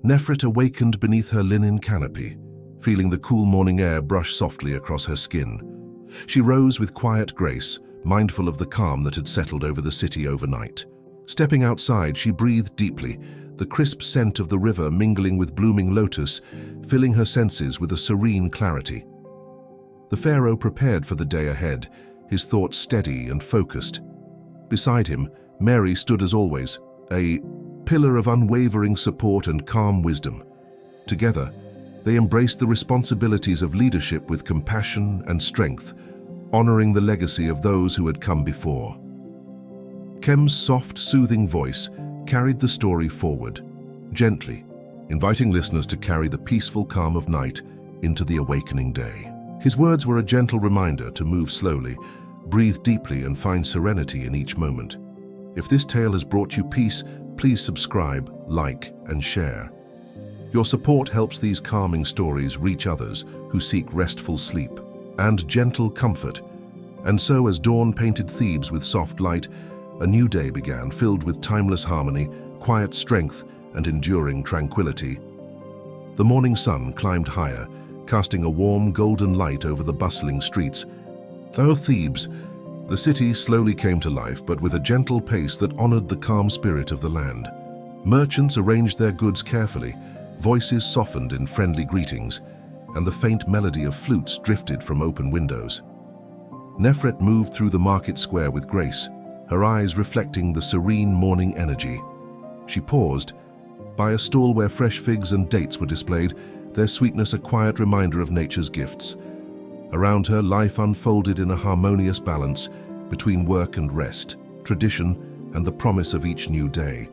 S1: Nefret awakened beneath her linen canopy, feeling the cool morning air brush softly across her skin. She rose with quiet grace, mindful of the calm that had settled over the city overnight. Stepping outside, she breathed deeply, the crisp scent of the river mingling with blooming lotus, filling her senses with a serene clarity. The pharaoh prepared for the day ahead, his thoughts steady and focused. Beside him, Mary stood as always, a pillar of unwavering support and calm wisdom. Together, they embraced the responsibilities of leadership with compassion and strength, honoring the legacy of those who had come before. Kem's soft, soothing voice carried the story forward, gently, inviting listeners to carry the peaceful calm of night into the awakening day. His words were a gentle reminder to move slowly, breathe deeply, and find serenity in each moment. If this tale has brought you peace, please subscribe, like, and share. Your support helps these calming stories reach others who seek restful sleep and gentle comfort. And so, as dawn painted Thebes with soft light, a new day began, filled with timeless harmony, quiet strength, and enduring tranquility. The morning sun climbed higher, casting a warm golden light over the bustling streets. Oh, Thebes! The city slowly came to life, but with a gentle pace that honored the calm spirit of the land. Merchants arranged their goods carefully, voices softened in friendly greetings, and the faint melody of flutes drifted from open windows. Nefret moved through the market square with grace, her eyes reflecting the serene morning energy. She paused by a stall where fresh figs and dates were displayed, their sweetness a quiet reminder of nature's gifts. Around her, life unfolded in a harmonious balance between work and rest, tradition and the promise of each new day.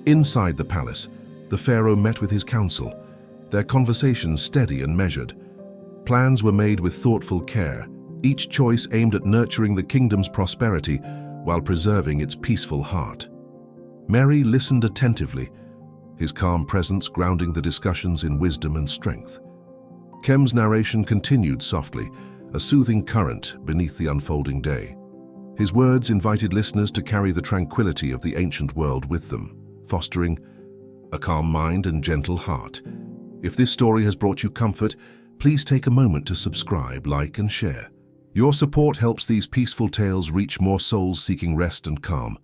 S1: Inside the palace, the pharaoh met with his council, their conversations steady and measured. Plans were made with thoughtful care, each choice aimed at nurturing the kingdom's prosperity while preserving its peaceful heart. Mary listened attentively, his calm presence grounding the discussions in wisdom and strength. Kem's narration continued softly, a soothing current beneath the unfolding day. His words invited listeners to carry the tranquility of the ancient world with them, fostering a calm mind and gentle heart. If this story has brought you comfort, please take a moment to subscribe, like, and share. Your support helps these peaceful tales reach more souls seeking rest and calm.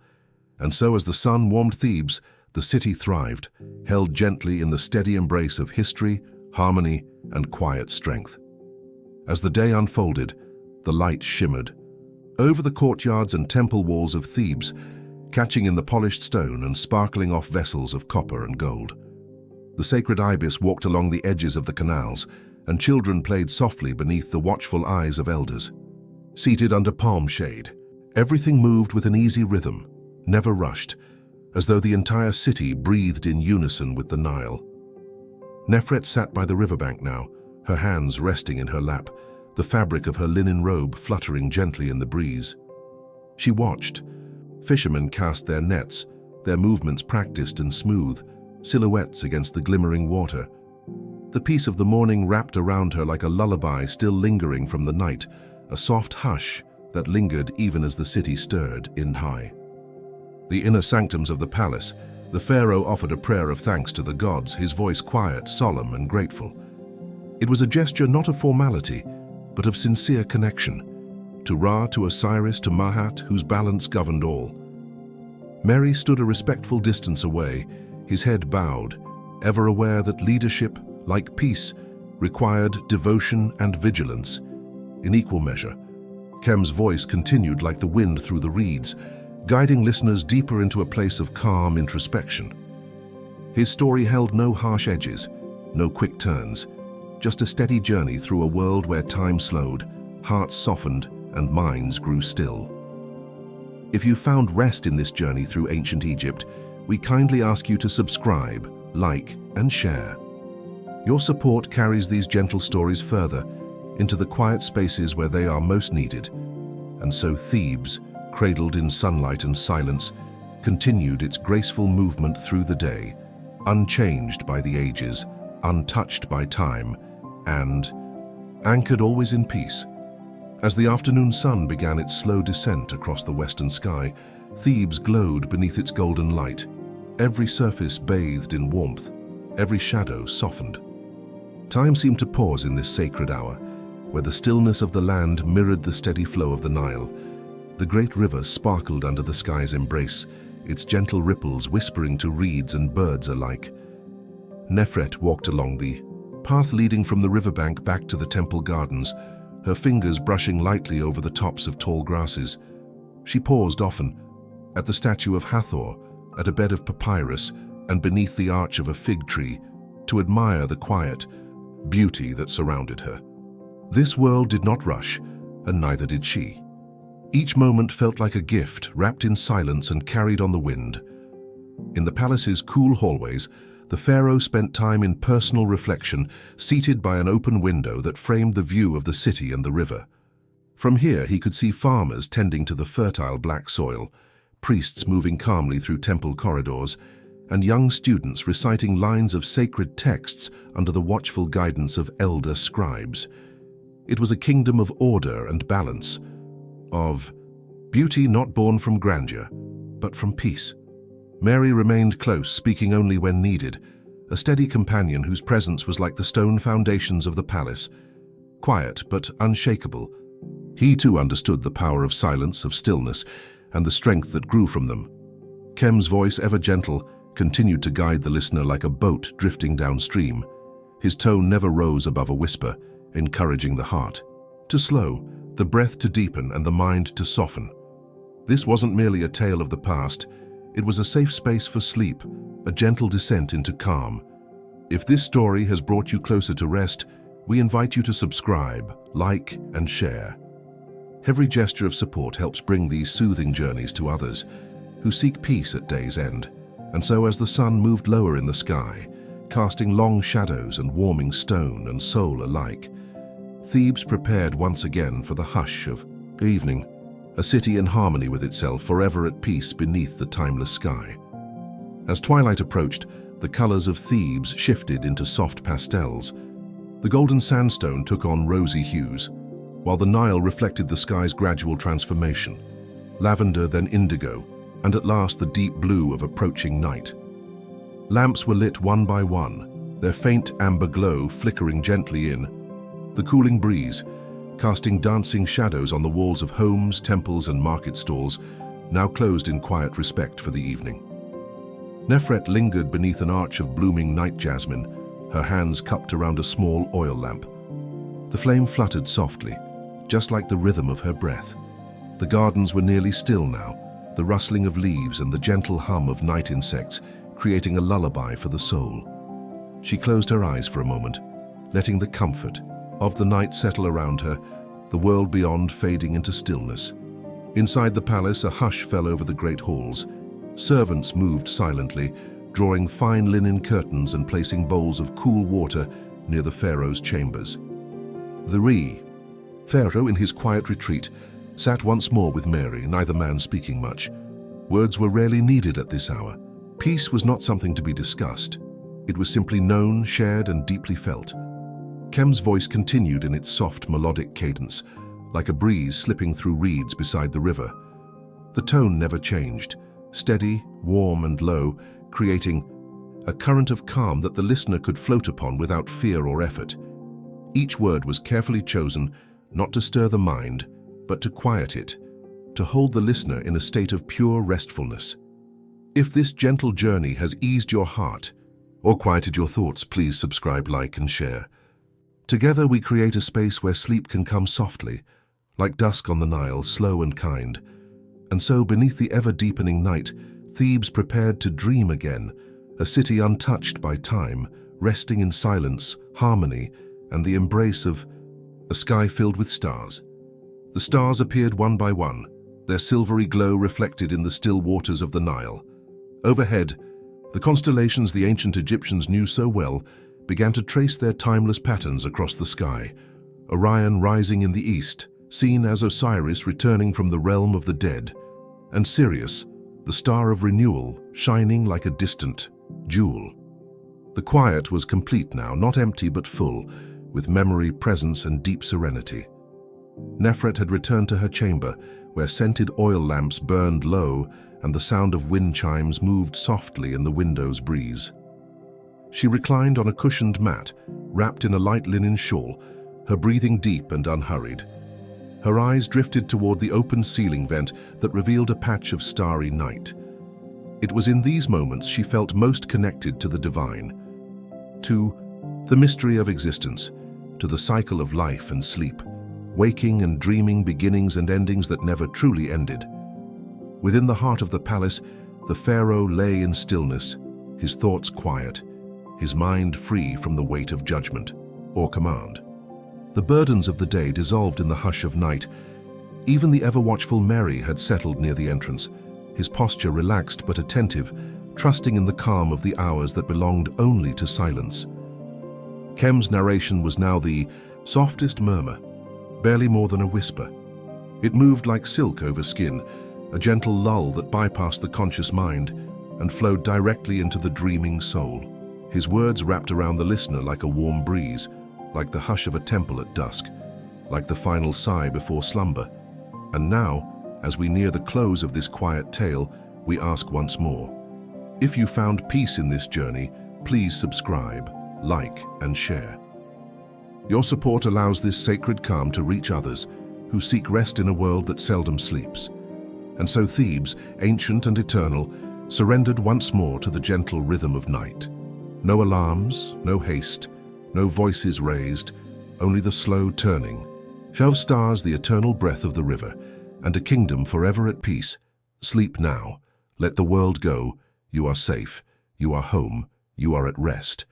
S1: And so, as the sun warmed Thebes, the city thrived, held gently in the steady embrace of history, harmony, and quiet strength. As the day unfolded, the light shimmered over the courtyards and temple walls of Thebes, catching in the polished stone and sparkling off vessels of copper and gold. The sacred ibis walked along the edges of the canals, and children played softly beneath the watchful eyes of elders. Seated under palm shade, everything moved with an easy rhythm, never rushed, as though the entire city breathed in unison with the Nile. Nefret sat by the riverbank now, her hands resting in her lap, the fabric of her linen robe fluttering gently in the breeze. She watched. Fishermen cast their nets, their movements practiced and smooth, silhouettes against the glimmering water. The peace of the morning wrapped around her like a lullaby still lingering from the night, a soft hush that lingered even as the city stirred in high. The inner sanctums of the palace, the pharaoh offered a prayer of thanks to the gods, his voice quiet, solemn, and grateful. It was a gesture not of formality, but of sincere connection, to Ra, to Osiris, to Mahat, whose balance governed all. Mary stood a respectful distance away, his head bowed, ever aware that leadership, like peace, required devotion and vigilance. In equal measure, Kem's voice continued like the wind through the reeds, guiding listeners deeper into a place of calm introspection. His story held no harsh edges, no quick turns, just a steady journey through a world where time slowed, hearts softened, and minds grew still. If you found rest in this journey through ancient Egypt, we kindly ask you to subscribe, like, and share. Your support carries these gentle stories further into the quiet spaces where they are most needed. And so Thebes, cradled in sunlight and silence, continued its graceful movement through the day, unchanged by the ages, untouched by time, and anchored always in peace. As the afternoon sun began its slow descent across the western sky, Thebes glowed beneath its golden light, every surface bathed in warmth, every shadow softened. Time seemed to pause in this sacred hour, where the stillness of the land mirrored the steady flow of the Nile. The great river sparkled under the sky's embrace, its gentle ripples whispering to reeds and birds alike. Nefret walked along the path leading from the riverbank back to the temple gardens, her fingers brushing lightly over the tops of tall grasses. She paused often, at the statue of Hathor, at a bed of papyrus, and beneath the arch of a fig tree, to admire the quiet beauty that surrounded her. This world did not rush, and neither did she. Each moment felt like a gift, wrapped in silence and carried on the wind. In the palace's cool hallways, the pharaoh spent time in personal reflection, seated by an open window that framed the view of the city and the river. From here he could see farmers tending to the fertile black soil, priests moving calmly through temple corridors, and young students reciting lines of sacred texts under the watchful guidance of elder scribes. It was a kingdom of order and balance, of beauty not born from grandeur, but from peace. Mary remained close, speaking only when needed, a steady companion whose presence was like the stone foundations of the palace, quiet but unshakable. He too understood the power of silence, of stillness, and the strength that grew from them. Kem's voice, ever gentle, continued to guide the listener like a boat drifting downstream. His tone never rose above a whisper, encouraging the heart to slow, the breath to deepen, and the mind to soften. This wasn't merely a tale of the past. It was a safe space for sleep, a gentle descent into calm. If this story has brought you closer to rest, we invite you to subscribe, like, and share. Every gesture of support helps bring these soothing journeys to others who seek peace at day's end. And so as the sun moved lower in the sky, casting long shadows and warming stone and soul alike, Thebes prepared once again for the hush of evening, a city in harmony with itself, forever at peace beneath the timeless sky. As twilight approached, the colors of Thebes shifted into soft pastels. The golden sandstone took on rosy hues, while the Nile reflected the sky's gradual transformation, lavender then indigo, and at last the deep blue of approaching night. Lamps were lit one by one, their faint amber glow flickering gently in. The cooling breeze, casting dancing shadows on the walls of homes, temples, and market stalls, now closed in quiet respect for the evening. Nefret lingered beneath an arch of blooming night jasmine, her hands cupped around a small oil lamp. The flame fluttered softly, just like the rhythm of her breath. The gardens were nearly still now, the rustling of leaves and the gentle hum of night insects creating a lullaby for the soul. She closed her eyes for a moment, letting the comfort of the night settle around her, the world beyond fading into stillness. Inside the palace, a hush fell over the great halls. Servants moved silently, drawing fine linen curtains and placing bowls of cool water near the pharaoh's chambers. The pharaoh, in his quiet retreat, sat once more with Mary, neither man speaking much. Words were rarely needed at this hour. Peace was not something to be discussed. It was simply known, shared, and deeply felt. Kem's voice continued in its soft, melodic cadence, like a breeze slipping through reeds beside the river. The tone never changed, steady, warm, and low, creating a current of calm that the listener could float upon without fear or effort. Each word was carefully chosen, not to stir the mind, but to quiet it, to hold the listener in a state of pure restfulness. If this gentle journey has eased your heart or quieted your thoughts, please subscribe, like, and share. Together we create a space where sleep can come softly, like dusk on the Nile, slow and kind. And so, beneath the ever-deepening night, Thebes prepared to dream again, a city untouched by time, resting in silence, harmony, and the embrace of a sky filled with stars. The stars appeared one by one, their silvery glow reflected in the still waters of the Nile. Overhead, the constellations the ancient Egyptians knew so well began to trace their timeless patterns across the sky. Orion rising in the east, seen as Osiris returning from the realm of the dead, and Sirius, the star of renewal, shining like a distant jewel. The quiet was complete now, not empty but full, with memory, presence, and deep serenity. Nefret had returned to her chamber, where scented oil lamps burned low and the sound of wind chimes moved softly in the window's breeze. She reclined on a cushioned mat, wrapped in a light linen shawl, her breathing deep and unhurried. Her eyes drifted toward the open ceiling vent that revealed a patch of starry night. It was in these moments she felt most connected to the divine, to the mystery of existence, to the cycle of life and sleep, waking and dreaming beginnings and endings that never truly ended. Within the heart of the palace, the pharaoh lay in stillness, his thoughts quiet, his mind free from the weight of judgment or command. The burdens of the day dissolved in the hush of night. Even the ever-watchful Mary had settled near the entrance, his posture relaxed but attentive, trusting in the calm of the hours that belonged only to silence. Khem's narration was now the softest murmur, barely more than a whisper. It moved like silk over skin, a gentle lull that bypassed the conscious mind and flowed directly into the dreaming soul. His words wrapped around the listener like a warm breeze, like the hush of a temple at dusk, like the final sigh before slumber. And now, as we near the close of this quiet tale, we ask once more, if you found peace in this journey, please subscribe, like, and share. Your support allows this sacred calm to reach others who seek rest in a world that seldom sleeps. And so Thebes, ancient and eternal, surrendered once more to the gentle rhythm of night. No alarms, no haste, no voices raised, only the slow turning. 12 stars, the eternal breath of the river, and a kingdom forever at peace. Sleep now. Let the world go. You are safe. You are home. You are at rest.